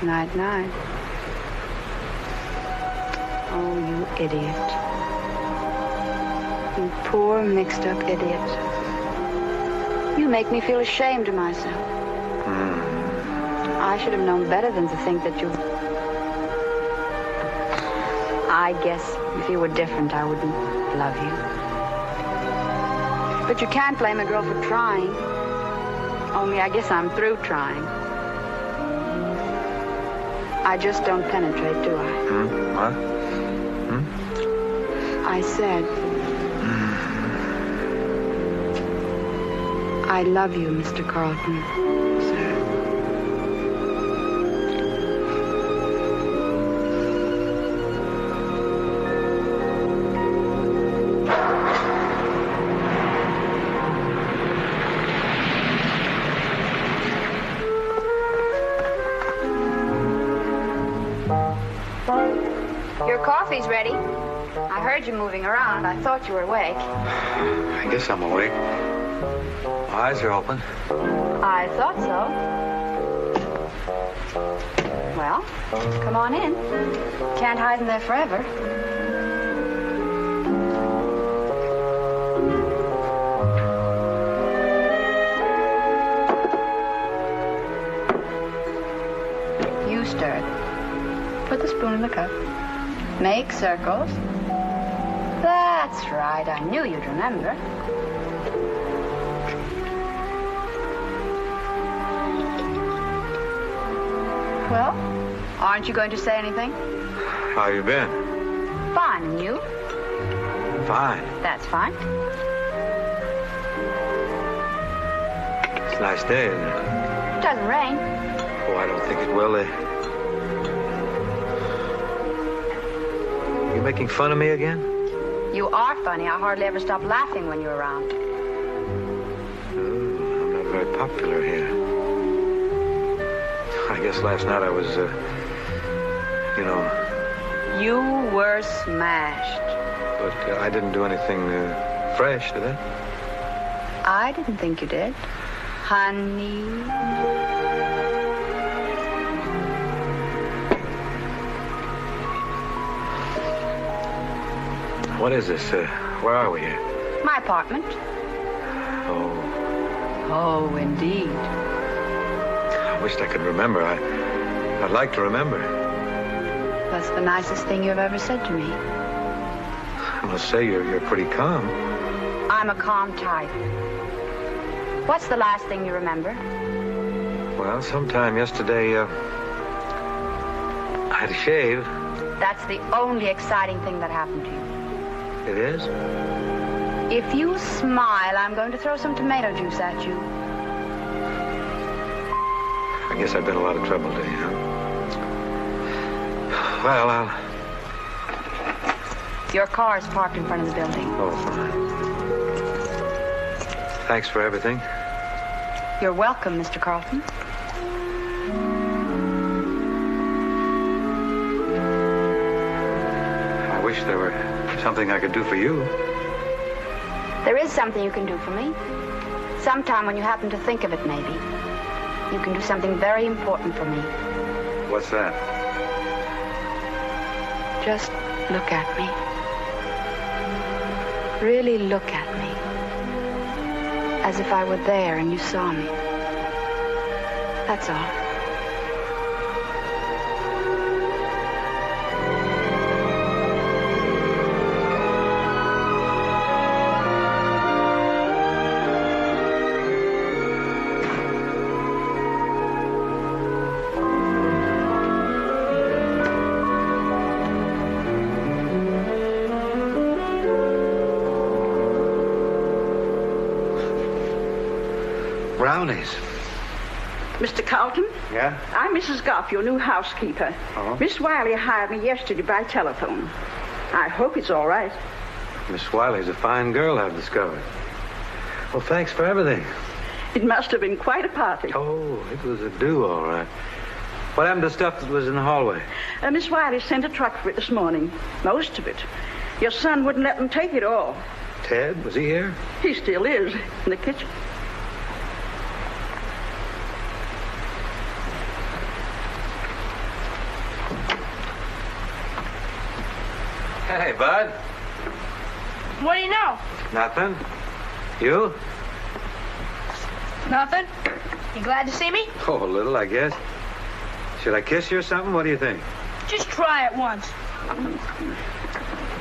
Speaker 8: Night, night. Oh, you idiot. You poor, mixed-up idiot. You make me feel ashamed of myself. I should have known better than to think that you... I guess if you were different, I wouldn't love you. But you can't blame a girl for trying. Only I guess I'm through trying. I just don't penetrate, do I?
Speaker 3: What?
Speaker 8: I said... I love you, Mr. Carlton. Sir.
Speaker 9: Your coffee's ready. I heard you moving around. I thought you were awake.
Speaker 3: I guess I'm awake. My eyes are open.
Speaker 8: I thought so. Well, come on in. Can't hide in there forever. You stir it. Put the spoon in the cup. Make circles. That's right. I knew you'd remember. Well, aren't you going to say anything?
Speaker 3: How you been?
Speaker 8: Fine, and you?
Speaker 3: Fine.
Speaker 8: That's fine.
Speaker 3: It's a nice day, isn't it?
Speaker 8: It doesn't rain.
Speaker 3: Oh, I don't think it will. You making fun of me again?
Speaker 8: You are funny. I hardly ever stop laughing when you're around.
Speaker 3: I'm not very popular here. I guess last night I was,
Speaker 8: You were smashed.
Speaker 3: But I didn't do anything fresh, did I?
Speaker 8: I didn't think you did. Honey.
Speaker 3: What is this? Where are we here?
Speaker 8: My apartment.
Speaker 3: Oh.
Speaker 8: Oh, indeed.
Speaker 3: I wished I could remember. I'd like to remember.
Speaker 8: That's the nicest thing you've ever said to me.
Speaker 3: I must say, you're pretty calm.
Speaker 8: I'm a calm type. What's the last thing you remember?
Speaker 3: Well, sometime yesterday, I had a shave.
Speaker 8: That's the only exciting thing that happened to you.
Speaker 3: It is?
Speaker 8: If you smile, I'm going to throw some tomato juice at you.
Speaker 3: I guess I've been a lot of trouble to you, huh? Well,
Speaker 8: Your car's parked in front of the building.
Speaker 3: Oh, fine. Thanks for everything.
Speaker 8: You're welcome, Mr. Carlton.
Speaker 3: I wish there were something I could do for you.
Speaker 8: There is something you can do for me. Sometime when you happen to think of it, maybe. You can do something very important for me.
Speaker 3: What's that?
Speaker 8: Just look at me. Really look at me. As if I were there and you saw me. That's all.
Speaker 3: Brownies.
Speaker 17: Mr. Carlton?
Speaker 3: Yeah?
Speaker 17: I'm Mrs. Goff, your new housekeeper.
Speaker 3: Oh?
Speaker 17: Miss Wiley hired me yesterday by telephone. I hope it's all right.
Speaker 3: Miss Wiley's a fine girl, I've discovered. Well, thanks for everything.
Speaker 17: It must have been quite a party.
Speaker 3: Oh, it was a do, all right. What happened to stuff that was in the hallway?
Speaker 17: Miss Wiley sent a truck for it this morning. Most of it. Your son wouldn't let them take it all.
Speaker 3: Ted, was he here?
Speaker 17: He still is, in the kitchen.
Speaker 3: Hey, Bud.
Speaker 5: What do you know?
Speaker 3: Nothing. You?
Speaker 5: Nothing. You glad to see me?
Speaker 3: Oh, a little, I guess. Should I kiss you or something? What do you think?
Speaker 5: Just try it once.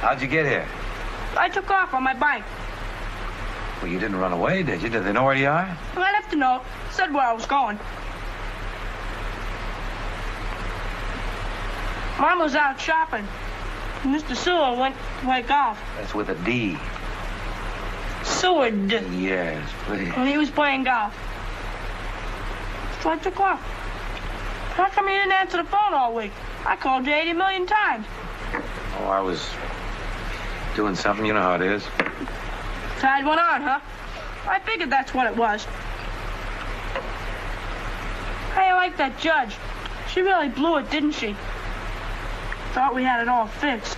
Speaker 3: How'd you get here?
Speaker 5: I took off on my bike.
Speaker 3: Well, you didn't run away, did you? Did they know where you are?
Speaker 5: Well, I left a note. Said where I was going. Mom was out shopping. Mr. Seward went to play golf.
Speaker 3: That's with a D.
Speaker 5: Seward.
Speaker 3: Yes, please.
Speaker 5: When he was playing golf. So I took off. How come you didn't answer the phone all week? I called you 80 million times.
Speaker 3: Oh, I was doing something. You know how it is.
Speaker 5: Tide went on, huh? I figured that's what it was. Hey, I like that judge. She really blew it, didn't she? Thought we had it all fixed.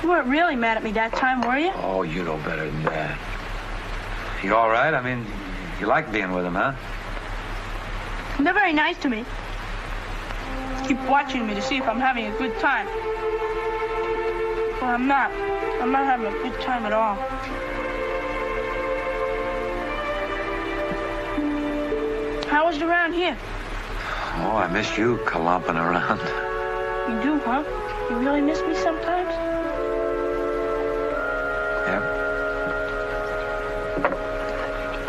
Speaker 5: You weren't really mad at me that time, were you?
Speaker 3: Oh, you know better than that. You all right? I mean, you like being with him, huh?
Speaker 5: They're very nice to me. Keep watching me to see if I'm having a good time. Well, I'm not. I'm not having a good time at all. How was it around here?
Speaker 3: Oh, I missed you clomping around.
Speaker 5: You do, huh? You really miss me sometimes?
Speaker 3: Yep.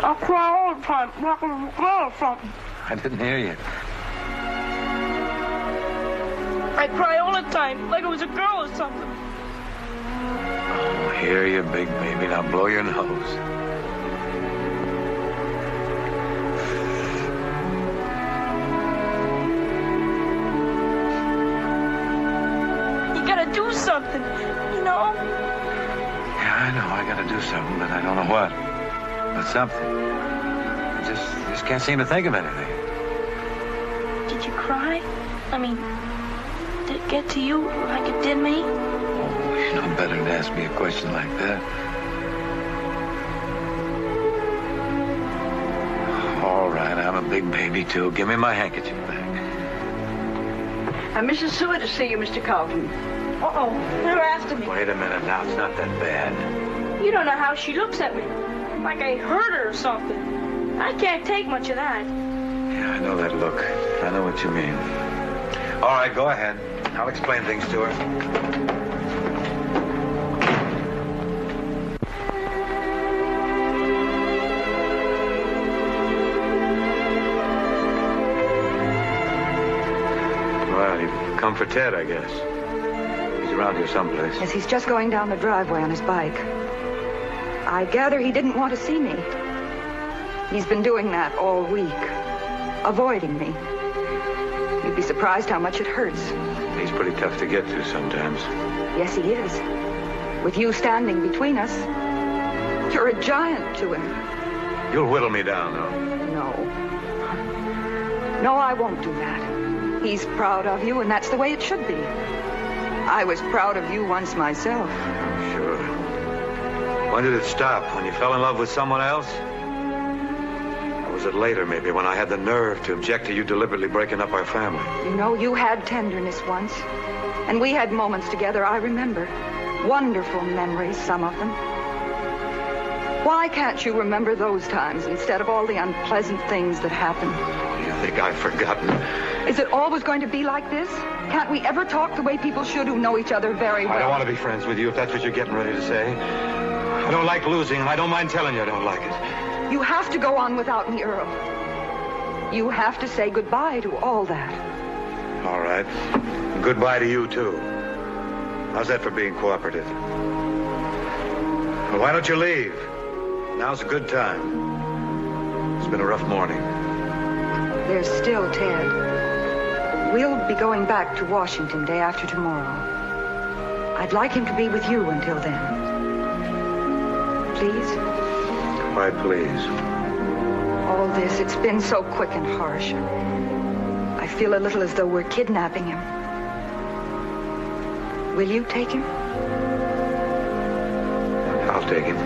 Speaker 5: I'll cry all the time, like a little girl or something.
Speaker 3: I didn't hear you.
Speaker 5: I cry all the time, like it was a girl or something.
Speaker 3: Oh, here you big baby. Now blow your nose.
Speaker 5: You gotta do something, you know?
Speaker 3: Yeah, I know. I gotta do something, but I don't know what. But something. I just can't seem to think of anything.
Speaker 5: Did you cry? I mean, did it get to you like it did me?
Speaker 3: Oh, you know better than to ask me a question like that. All right, I'm a big baby, too. Give me my handkerchief back.
Speaker 17: Mrs. Seward to see you, Mr. Carlton.
Speaker 5: Uh-oh, they're after me.
Speaker 3: Wait a minute now. It's not that bad.
Speaker 5: You don't know how she looks at me. Like I hurt her or something. I can't take much of that.
Speaker 3: Yeah, I know that look. I know what you mean. All right, go ahead. I'll explain things to her. Well, you've come for Ted, I guess. He's around here someplace.
Speaker 18: Yes, he's just going down the driveway on his bike. I gather he didn't want to see me. He's been doing that all week. Avoiding me. You'd be surprised how much it hurts.
Speaker 3: He's pretty tough to get to sometimes.
Speaker 18: Yes, he is. With you standing between us, you're a giant to him.
Speaker 3: You'll whittle me down, though.
Speaker 18: No. No, I won't do that. He's proud of you, and that's the way it should be. I was proud of you once myself.
Speaker 3: Sure. When did it stop? When you fell in love with someone else? Or was it later, maybe, when I had the nerve to object to you deliberately breaking up our family?
Speaker 18: You know, you had tenderness once. And we had moments together, I remember. Wonderful memories, some of them. Why can't you remember those times instead of all the unpleasant things that happened?
Speaker 3: You think I've forgotten?
Speaker 18: Is it always going to be like this? Can't we ever talk the way people should who know each other very well?
Speaker 3: I don't want to be friends with you, if that's what you're getting ready to say. I don't like losing, and I don't mind telling you I don't like it.
Speaker 18: You have to go on without me, Earl. You have to say goodbye to all that.
Speaker 3: All right. And goodbye to you, too. How's that for being cooperative? Well, why don't you leave? Now's a good time. It's been a rough morning.
Speaker 18: There's still Ted. We'll be going back to Washington day after tomorrow. I'd like him to be with you until then. please?
Speaker 3: Why, please?
Speaker 18: All this, it's been so quick and harsh. I feel a little as though we're kidnapping him. Will you take him?
Speaker 3: I'll take him.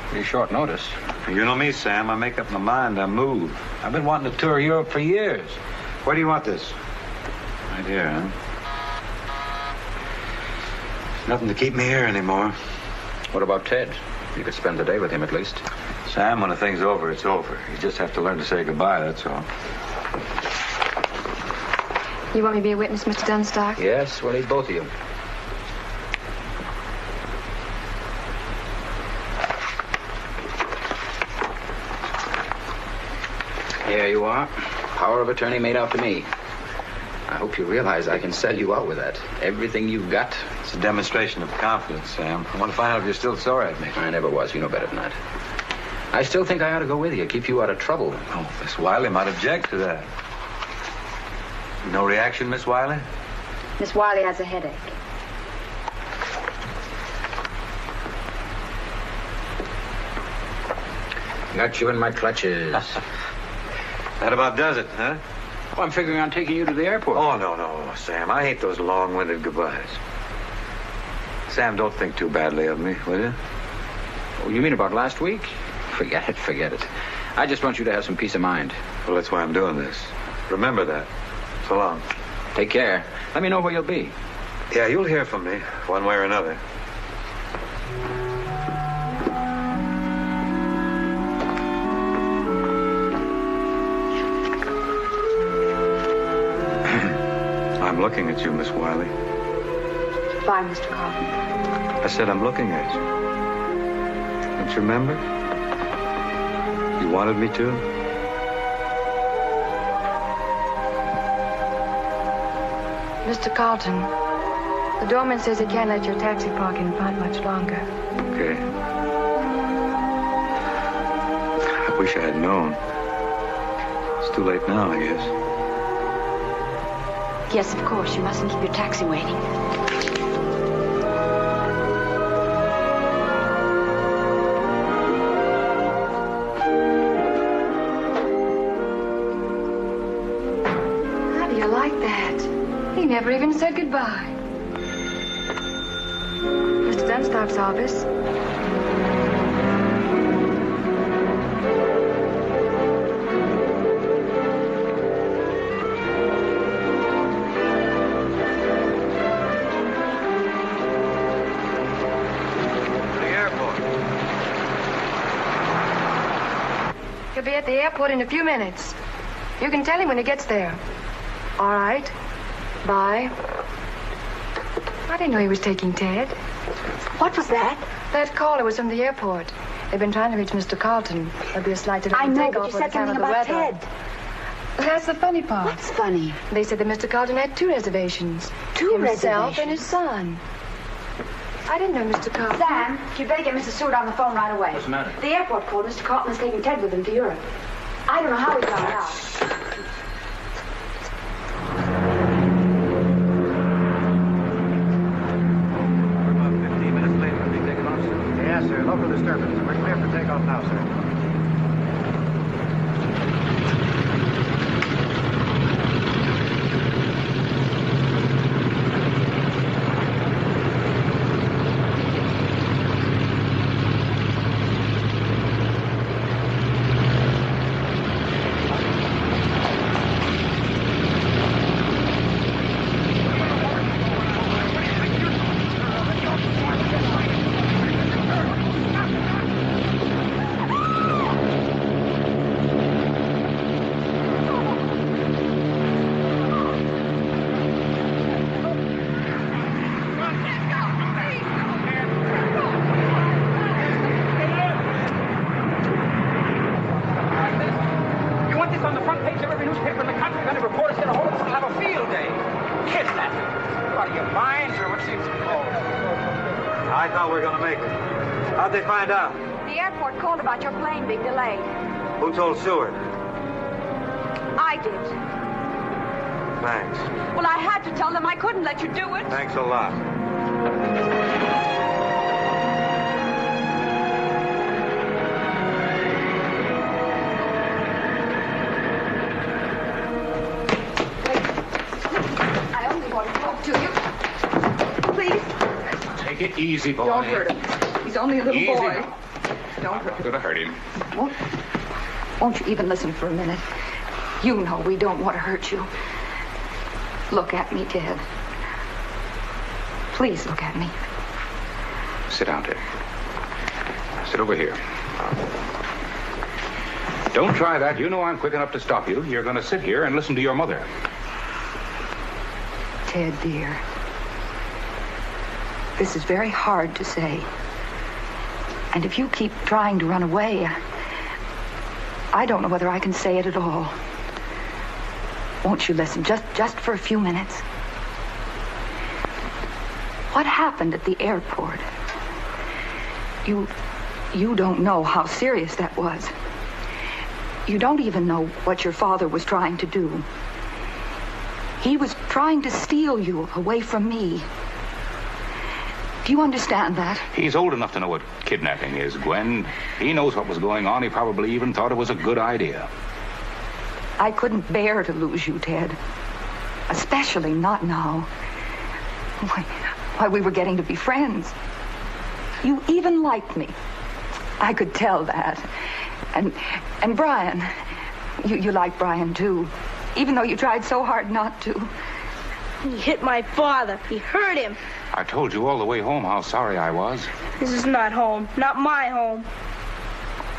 Speaker 10: Pretty short notice.
Speaker 3: You know me, Sam. I make up my mind, I move. I've been wanting to tour Europe for years. Where do you want this? Right here, huh? There's nothing to keep me here anymore.
Speaker 10: What about Ted? You could spend the day with him at least.
Speaker 3: Sam, when the thing's over, it's over. You just have to learn to say goodbye, that's all.
Speaker 8: You want me to be a witness, Mr. Dunstock?
Speaker 10: Yes, we'll need both of you. Here you are. Power of attorney made out to me. I hope you realize I can sell you out with that. Everything you've got.
Speaker 3: It's a demonstration of confidence, Sam. I want to find out if you're still sore at me.
Speaker 10: I never was. You know better than that. I still think I ought to go with you, keep you out of trouble.
Speaker 3: Oh, Miss Wiley might object to that. No reaction, Miss Wiley?
Speaker 8: Miss Wiley has a headache.
Speaker 10: Got you in my clutches.
Speaker 3: That about does it, huh?
Speaker 10: Well, I'm figuring on taking you to the airport.
Speaker 3: Oh, no, Sam. I hate those long-winded goodbyes. Sam, don't think too badly of me, will you?
Speaker 10: Oh, you mean about last week? Forget it. I just want you to have some peace of mind.
Speaker 3: Well, that's why I'm doing this. Remember that. So long.
Speaker 10: Take care. Let me know where you'll be.
Speaker 3: Yeah, you'll hear from me, one way or another. I'm looking at you, Miss Wiley.
Speaker 8: Bye, Mr. Carlton.
Speaker 3: I said I'm looking at you. Don't you remember? You wanted me to?
Speaker 8: Mr. Carlton, the doorman says he can't let your taxi park in front much longer.
Speaker 3: Okay. I wish I had known. It's too late now, I guess.
Speaker 8: Yes, of course. You mustn't keep your taxi waiting. How do you like that? He never even said goodbye. Mr. Dunstock's office. He'll be at the airport in a few minutes. You can tell him when he gets there. All right. Bye. I didn't know he was taking Ted. What was that? That caller was from the airport. They've been trying to reach Mr. Carlton. There'll be a slight delay.
Speaker 19: I know, but you said something about Ted.
Speaker 8: That's the funny part.
Speaker 19: What's funny?
Speaker 8: They said that Mr. Carlton had two reservations.
Speaker 19: Two
Speaker 8: Himself
Speaker 19: reservations?
Speaker 8: and his son. I didn't know Mr. Carlton.
Speaker 19: Sam, you better get Mr. Seward on the phone right away.
Speaker 10: What's the matter?
Speaker 19: The airport called Mr. Carlton is taking Ted with him to Europe. I don't know how he found out.
Speaker 3: We're about 15 minutes late. Are we taking off, sir?
Speaker 14: Yes, sir. Local disturbance. We're clear for takeoff now, sir.
Speaker 3: I thought we were going to make it. How'd they find out?
Speaker 8: The airport called about your plane being delayed.
Speaker 3: Who told Seward?
Speaker 8: I did.
Speaker 3: Thanks.
Speaker 8: Well, I had to tell them. I couldn't let you do it.
Speaker 3: Thanks a lot.
Speaker 8: I only want to talk to you. Please.
Speaker 12: Take it easy, boy.
Speaker 18: Don't hurt him. He's only a little
Speaker 12: Easy
Speaker 18: boy.
Speaker 12: now.
Speaker 18: Don't hurt him.
Speaker 12: Gonna hurt him.
Speaker 18: Won't you even listen for a minute? You know we don't want to hurt you. Look at me, Ted. Please look at me.
Speaker 12: Sit down, Ted. Sit over here. Don't try that. You know I'm quick enough to stop you. You're going to sit here and listen to your mother.
Speaker 18: Ted, dear. This is very hard to say. And if you keep trying to run away, I don't know whether I can say it at all. Won't you listen, just for a few minutes? What happened at the airport? You don't know how serious that was. You don't even know what your father was trying to do. He was trying to steal you away from me. Do you understand that?
Speaker 12: He's old enough to know what kidnapping is, Gwen. He knows what was going on. He probably even thought it was a good idea.
Speaker 18: I couldn't bear to lose you, Ted. Especially not now. Why, we were getting to be friends. You even liked me. I could tell that. And Brian, you like Brian, too. Even though you tried so hard not to.
Speaker 5: He hit my father. He hurt him.
Speaker 12: I told you all the way home how sorry I was.
Speaker 5: This is not home. Not my home.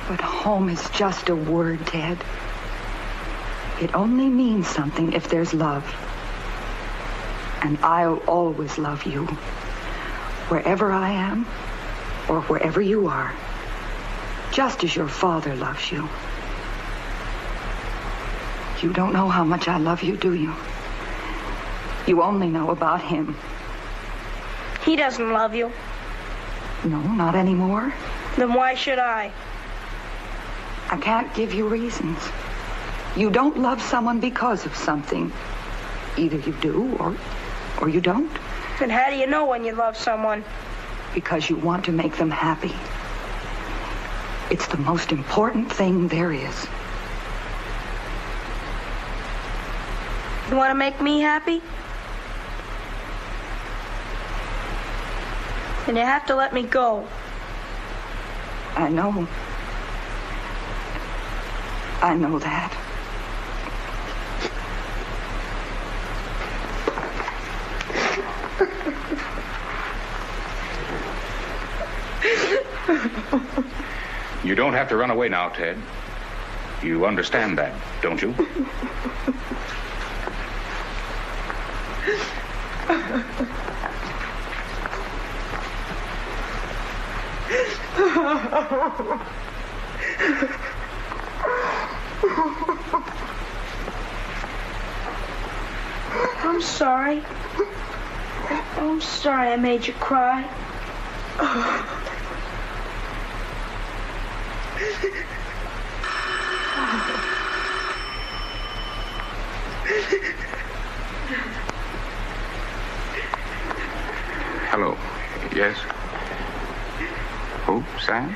Speaker 18: But home is just a word, Ted. It only means something if there's love. And I'll always love you. Wherever I am, or wherever you are. Just as your father loves you. You don't know how much I love you, do you? You only know about him.
Speaker 5: He doesn't love you.
Speaker 18: No, not anymore.
Speaker 5: Then why should I?
Speaker 18: I can't give you reasons. You don't love someone because of something. Either you do or you don't.
Speaker 5: Then how do you know when you love someone?
Speaker 18: Because you want to make them happy. It's the most important thing there is.
Speaker 5: You want to make me happy? Then you have to let me go.
Speaker 18: I know. I know that.
Speaker 12: You don't have to run away now, Ted. You understand that, don't you?
Speaker 5: I'm sorry. I'm sorry I made you cry.
Speaker 12: Hello. Yes? Who? Sam?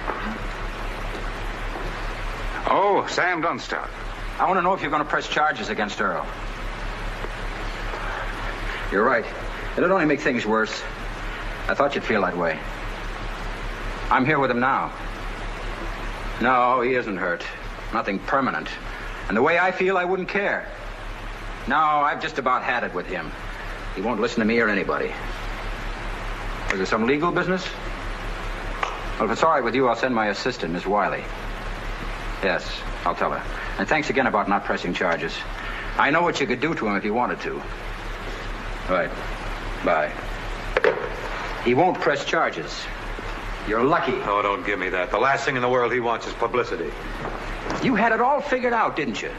Speaker 12: Oh, Sam Dunstock.
Speaker 10: I want to know if you're going to press charges against Earl. You're right. It'll only make things worse. I thought you'd feel that way. I'm here with him now. No, he isn't hurt. Nothing permanent. And the way I feel, I wouldn't care. No, I've just about had it with him. He won't listen to me or anybody. Was there some legal business? Well, if it's all right with you, I'll send my assistant, Miss Wiley. Yes, I'll tell her. And thanks again about not pressing charges. I know what you could do to him if you wanted to. Right. Bye. He won't press charges. You're lucky.
Speaker 3: Oh, don't give me that. The last thing in the world he wants is publicity.
Speaker 10: You had it all figured out, didn't you?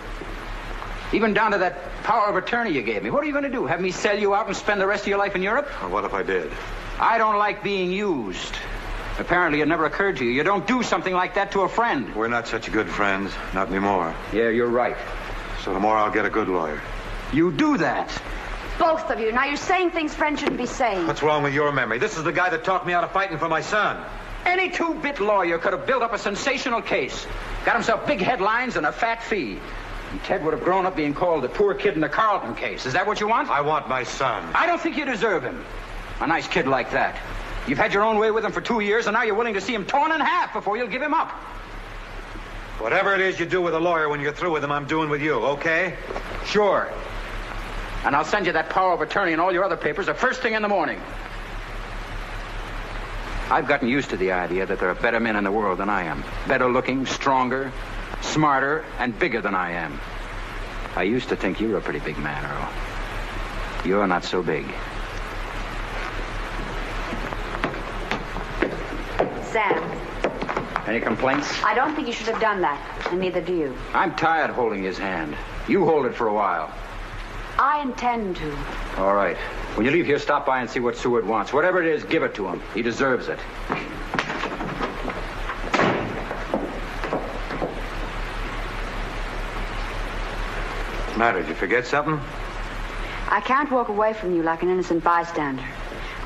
Speaker 10: Even down to that power of attorney you gave me. What are you going to do? Have me sell you out and spend the rest of your life in Europe?
Speaker 3: Well, what if I did?
Speaker 10: I don't like being used. Apparently it never occurred to you. You don't do something like that to a friend.
Speaker 3: We're not such good friends. Not anymore.
Speaker 10: Yeah, you're right.
Speaker 3: So tomorrow I'll get a good lawyer.
Speaker 10: You do that.
Speaker 8: Both of you. Now you're saying things friends shouldn't be saying.
Speaker 3: What's wrong with your memory? This is the guy that talked me out of fighting for my son.
Speaker 10: Any two-bit lawyer could have built up a sensational case. Got himself big headlines and a fat fee. And Ted would have grown up being called the poor kid in the Carlton case. Is that what you want?
Speaker 3: I want my son.
Speaker 10: I don't think you deserve him. A nice kid like that. You've had your own way with him for 2 years, and now you're willing to see him torn in half before you'll give him up.
Speaker 3: Whatever it is you do with a lawyer when you're through with him, I'm doing with you, okay?
Speaker 10: Sure. And I'll send you that power of attorney and all your other papers the first thing in the morning. I've gotten used to the idea that there are better men in the world than I am. Better looking, stronger, smarter, and bigger than I am. I used to think you were a pretty big man, Earl. You're not so big.
Speaker 8: Sam.
Speaker 10: Any complaints?
Speaker 8: I don't think you should have done that, and neither do you.
Speaker 10: I'm tired holding his hand. You hold it for a while.
Speaker 8: I intend to.
Speaker 10: All right. When you leave here, stop by and see what Seward wants. Whatever it is, give it to him. He deserves it.
Speaker 3: What's the matter? Did you forget something?
Speaker 8: I can't walk away from you like an innocent bystander.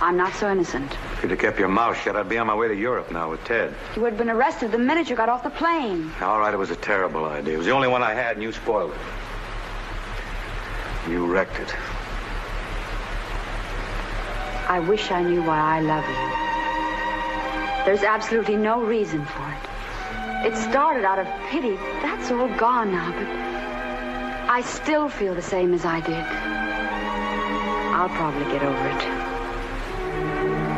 Speaker 8: I'm not so innocent.
Speaker 3: If you'd have kept your mouth shut, I'd be on my way to Europe now with Ted.
Speaker 8: You would have been arrested the minute you got off the plane.
Speaker 3: All right, it was a terrible idea. It was the only one I had, and you spoiled it. You wrecked it.
Speaker 8: I wish I knew why I love you. There's absolutely no reason for it. It started out of pity. That's all gone now, but I still feel the same as I did. I'll probably get over it.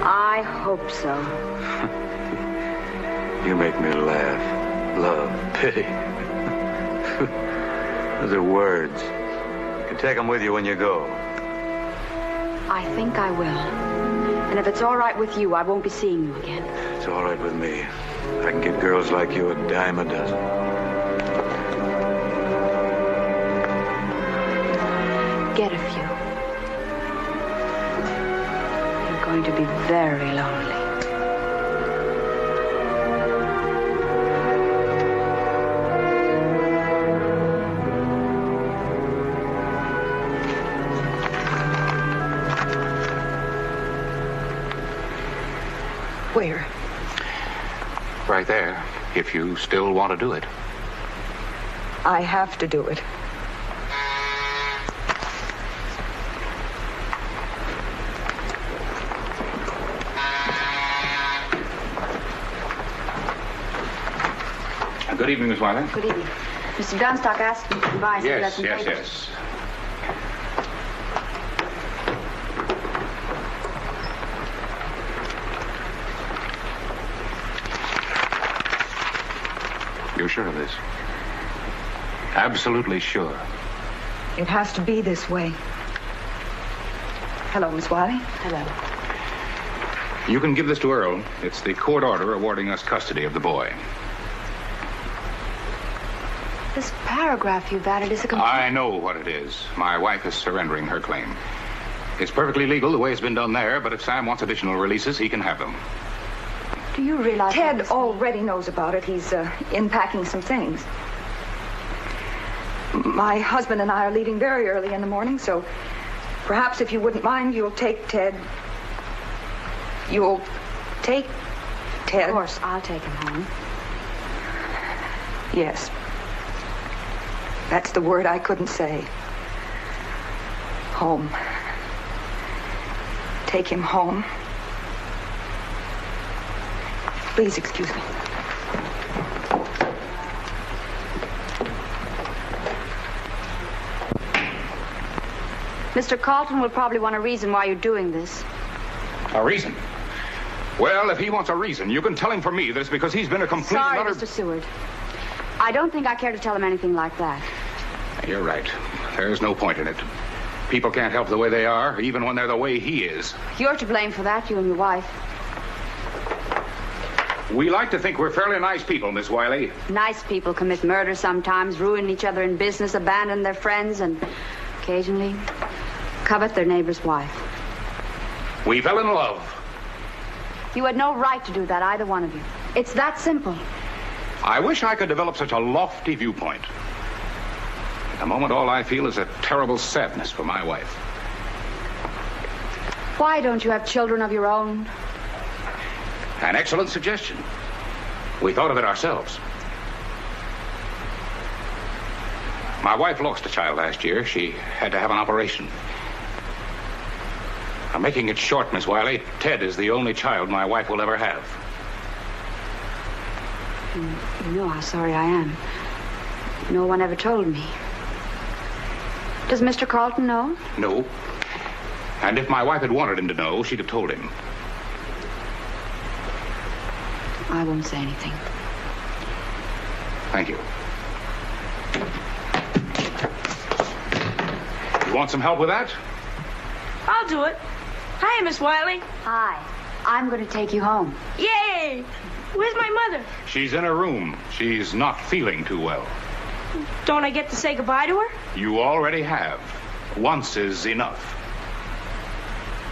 Speaker 8: I hope so.
Speaker 3: You make me laugh. Love, pity. Those are words. You can take them with you when you go.
Speaker 8: I think I will. And if it's all right with you, I won't be seeing you again.
Speaker 3: It's all right with me. I can get girls like you a dime a dozen.
Speaker 8: Get a few. You're going to be very lonely.
Speaker 18: Where?
Speaker 12: Right there, if you still want to do it.
Speaker 18: I have to do it.
Speaker 12: Good evening, Miss Wiley.
Speaker 8: Good evening. Mr. Dunstock asked me to buy some
Speaker 12: Yes.
Speaker 8: papers.
Speaker 12: You're sure of this? Absolutely sure.
Speaker 18: It has to be this way. Hello, Miss Wiley.
Speaker 8: Hello.
Speaker 12: You can give this to Earl. It's the court order awarding us custody of the boy.
Speaker 8: This paragraph you've added is a complete...
Speaker 12: I know what it is. My wife is surrendering her claim. It's perfectly legal the way it's been done there, but if Sam wants additional releases, he can have them.
Speaker 8: Do you realize...
Speaker 18: Ted already knows about it. He's in packing some things. My husband and I are leaving very early in the morning, so perhaps if you wouldn't mind, you'll take Ted. You'll take Ted.
Speaker 8: Of course, I'll take him home.
Speaker 18: Yes. That's the word I couldn't say. Home. Take him home. Please excuse me.
Speaker 8: Mr. Carlton will probably want a reason why you're doing this.
Speaker 12: A reason? Well, if he wants a reason, you can tell him for me that it's because he's been a complete
Speaker 8: Sorry,
Speaker 12: and utter...
Speaker 8: Mr. Seward. I don't think I care to tell him anything like that.
Speaker 12: You're right. There's no point in it. People can't help the way they are, even when they're the way he is.
Speaker 8: You're to blame for that, you and your wife.
Speaker 12: We like to think we're fairly nice people, Miss Wiley.
Speaker 8: Nice people commit murder sometimes, ruin each other in business, abandon their friends, and occasionally covet their neighbor's wife.
Speaker 12: We fell in love.
Speaker 8: You had no right to do that, either one of you. It's that simple.
Speaker 12: I wish I could develop such a lofty viewpoint. At the moment, all I feel is a terrible sadness for my wife.
Speaker 8: Why don't you have children of your own?
Speaker 12: An excellent suggestion. We thought of it ourselves. My wife lost a child last year. She had to have an operation. I'm making it short, Miss Wiley. Ted is the only child my wife will ever have.
Speaker 8: You know how sorry I am. No one ever told me. Does Mr. Carlton know?
Speaker 12: No. And if my wife had wanted him to know, she'd have told him.
Speaker 8: I won't say anything.
Speaker 12: Thank you. You want some help with that?
Speaker 5: I'll do it. Hi, Miss Wiley.
Speaker 8: Hi. I'm going to take you home.
Speaker 5: Yay! Where's my mother?
Speaker 12: She's in her room. She's not feeling too well.
Speaker 5: Don't I get to say goodbye to her?
Speaker 12: You already have. Once is enough.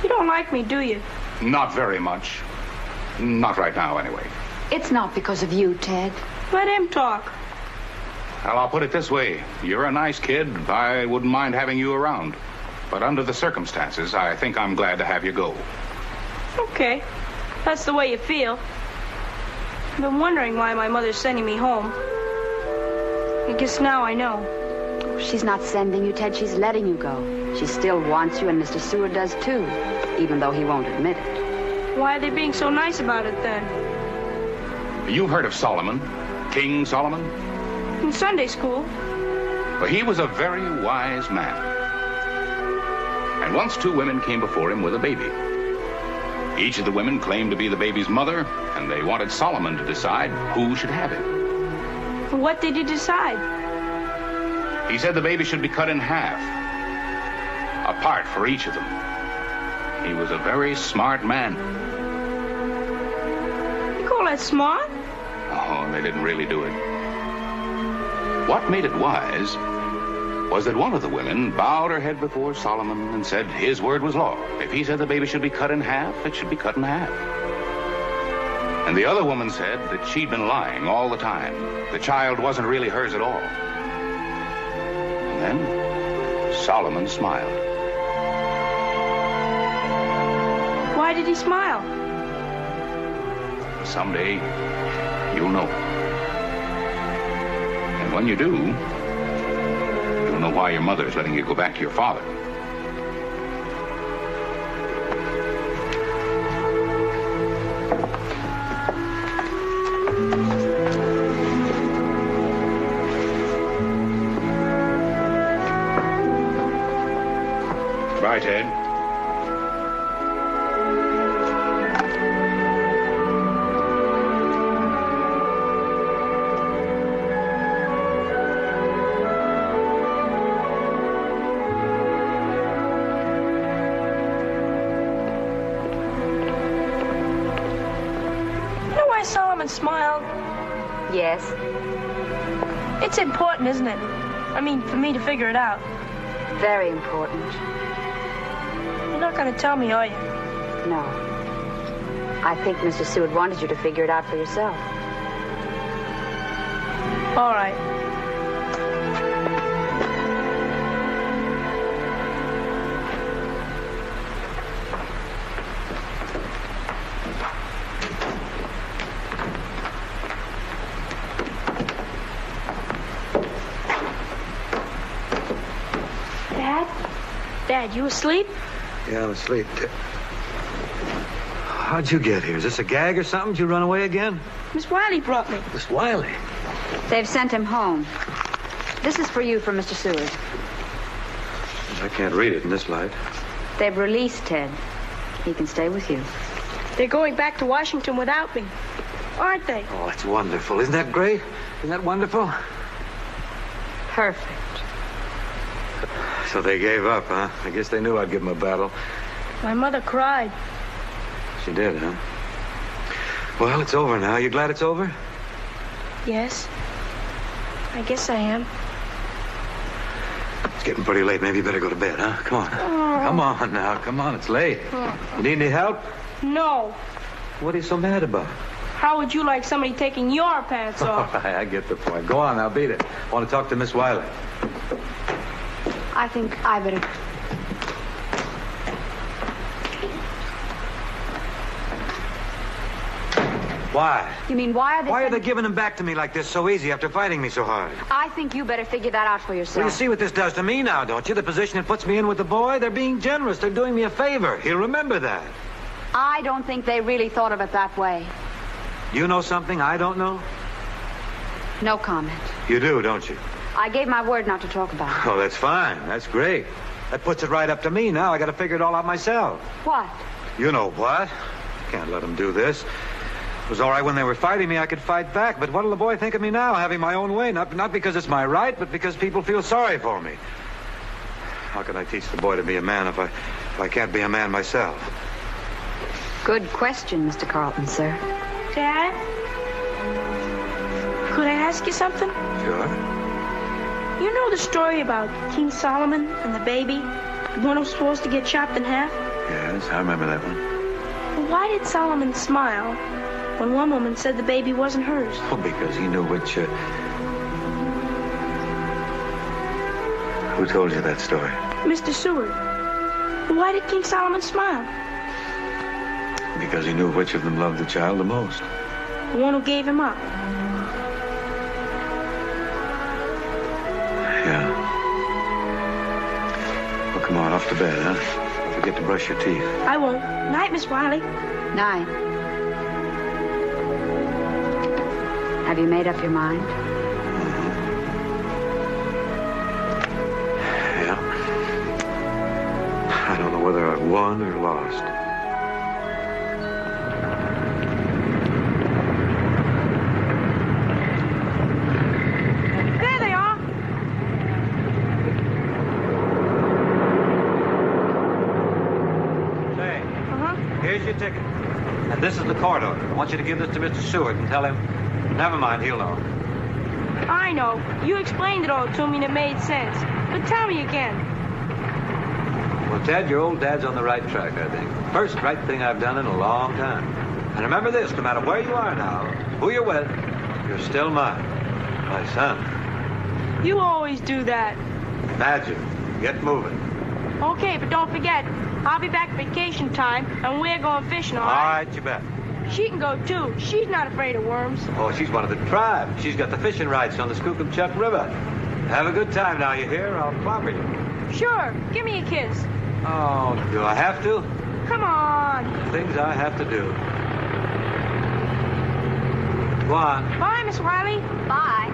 Speaker 5: You don't like me, do you?
Speaker 12: Not very much. Not right now, anyway.
Speaker 8: It's not because of you, Ted.
Speaker 5: Let him talk.
Speaker 12: Well, I'll put it this way. You're a nice kid. I wouldn't mind having you around. But under the circumstances, I think I'm glad to have you go.
Speaker 5: Okay. That's the way you feel. I've been wondering why my mother's sending me home. I guess now I know.
Speaker 8: She's not sending you, Ted. She's letting you go. She still wants you, and Mr. Seward does, too, even though he won't admit it.
Speaker 5: Why are they being so nice about it, then?
Speaker 12: You've heard of Solomon, King Solomon?
Speaker 5: In Sunday school.
Speaker 12: Well, he was a very wise man. And once two women came before him with a baby. Each of the women claimed to be the baby's mother, and they wanted Solomon to decide who should have him.
Speaker 5: What did he decide?
Speaker 12: He said the baby should be cut in half, a part for each of them. He was a very smart man.
Speaker 5: You call that smart?
Speaker 12: Oh, they didn't really do it. What made it wise was that one of the women bowed her head before Solomon and said his word was law. If he said the baby should be cut in half, it should be cut in half. And the other woman said that she'd been lying all the time. The child wasn't really hers at all. And then Solomon smiled.
Speaker 5: Why did he smile?
Speaker 12: Someday, you'll know. And when you do, you'll know why your mother's letting you go back to your father. Bye, Ted.
Speaker 5: Smiled?
Speaker 8: Yes.
Speaker 5: It's important, isn't it? I mean, for me to figure it out.
Speaker 8: Very important.
Speaker 5: You're not going to tell me, are you?
Speaker 8: No. I think Mr. Seward wanted you to figure it out for yourself.
Speaker 5: All right. Dad, you asleep?
Speaker 3: Yeah, I'm asleep. How'd you get here? Is this a gag or something? Did you run away again?
Speaker 5: Miss Wiley brought me.
Speaker 3: Miss Wiley?
Speaker 8: They've sent him home. This is for you from Mr. Seward.
Speaker 3: I can't read it in this light.
Speaker 8: They've released Ted. He can stay with you.
Speaker 5: They're going back to Washington without me, aren't they?
Speaker 3: Oh, that's wonderful. Isn't that great? Isn't that wonderful?
Speaker 8: Perfect.
Speaker 3: So they gave up, huh? I guess they knew I'd give them a battle.
Speaker 5: My mother cried.
Speaker 3: She did, huh? Well, it's over now. You glad it's over?
Speaker 5: Yes. I guess I am.
Speaker 3: It's getting pretty late. Maybe you better go to bed, huh? Come on.
Speaker 5: Oh.
Speaker 3: Come on now. Come on. It's late. You need any help?
Speaker 5: No.
Speaker 3: What are you so mad about?
Speaker 5: How would you like somebody taking your pants off?
Speaker 3: All right, I get the point. Go on, now, beat it. I want to talk to Miss Wiley.
Speaker 8: I think I better...
Speaker 3: Why?
Speaker 8: You mean why are they...
Speaker 3: Why are they giving him back to me like this so easy after fighting me so hard?
Speaker 8: I think you better figure that out for yourself.
Speaker 3: Well, you see what this does to me now, don't you? The position it puts me in with the boy, they're being generous. They're doing me a favor. He'll remember that.
Speaker 8: I don't think they really thought of it that way.
Speaker 3: You know something I don't know?
Speaker 8: No comment.
Speaker 3: You do, don't you?
Speaker 8: I gave my word not to talk about it.
Speaker 3: Oh, that's fine. That's great. That puts it right up to me now. I got to figure it all out myself.
Speaker 8: What?
Speaker 3: You know what? Can't let them do this. It was all right when they were fighting me. I could fight back. But what'll the boy think of me now, having my own way? Not because it's my right, but because people feel sorry for me. How can I teach the boy to be a man if I can't be a man myself?
Speaker 8: Good question, Mr. Carlton, sir.
Speaker 5: Dad? Could I ask you something?
Speaker 3: Sure.
Speaker 5: You know the story about King Solomon and the baby? The one who was supposed to get chopped in half?
Speaker 3: Yes, I remember that one.
Speaker 5: Well, why did Solomon smile when one woman said the baby wasn't hers?
Speaker 3: Well, because he knew which... Who told you that story?
Speaker 5: Mr. Seward. Why did King Solomon smile?
Speaker 3: Because he knew which of them loved the child the most.
Speaker 5: The one who gave him up.
Speaker 3: Yeah. Well, come on, off to bed, huh? Don't forget to brush your teeth.
Speaker 5: I won't. Night, Miss Wiley.
Speaker 8: Night. Have you made up your mind?
Speaker 3: Yeah. I don't know whether I've won or lost.
Speaker 5: There they are.
Speaker 3: Say,
Speaker 5: Uh-huh.
Speaker 3: here's your ticket. And this is the court order. I want you to give this to Mr. Seward and tell him... Never mind, he'll know.
Speaker 5: I know. You explained it all to me and it made sense. But tell me again.
Speaker 3: Well, Ted, your old dad's on the right track, I think. First right thing I've done in a long time. And remember this, no matter where you are now, who you're with, you're still mine. My son.
Speaker 5: You always do that.
Speaker 3: Imagine. Get moving.
Speaker 5: Okay, but don't forget, I'll be back vacation time, and we're going fishing, all right?
Speaker 3: All right, you bet.
Speaker 5: She can go, too. She's not afraid of worms.
Speaker 3: Oh, she's one of the tribe. She's got the fishing rights on the Skookumchuck River. Have a good time now, you hear? I'll clobber you.
Speaker 5: Sure. Give me a kiss.
Speaker 3: Oh, do I have to?
Speaker 5: Come on.
Speaker 3: Things I have to do. Go on.
Speaker 5: Bye, Miss Wiley.
Speaker 8: Bye.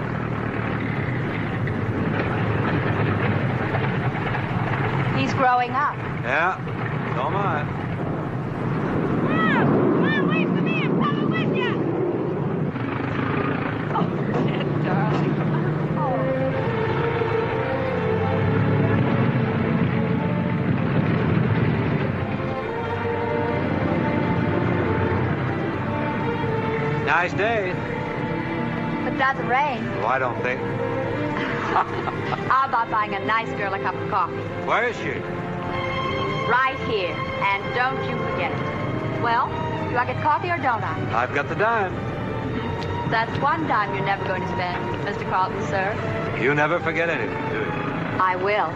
Speaker 8: He's growing up.
Speaker 3: Yeah, so am I.
Speaker 5: Wait for me. I'm coming with you.
Speaker 11: Oh, Ted, darling.
Speaker 3: Nice day.
Speaker 8: But it doesn't rain.
Speaker 3: Well, I don't think.
Speaker 8: How about buying a nice girl a cup of coffee?
Speaker 3: Where is she?
Speaker 8: Right here. And don't you forget it. Well, do I get coffee or don't I?
Speaker 3: I've got the dime.
Speaker 8: That's one dime you're never going to spend, Mr. Carlton, sir.
Speaker 3: You never forget anything, do you?
Speaker 8: I will.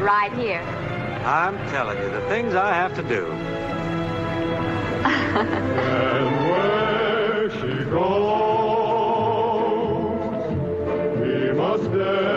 Speaker 8: Right here.
Speaker 3: I'm telling you, the things I have to do.
Speaker 1: And where she goes, we must dare.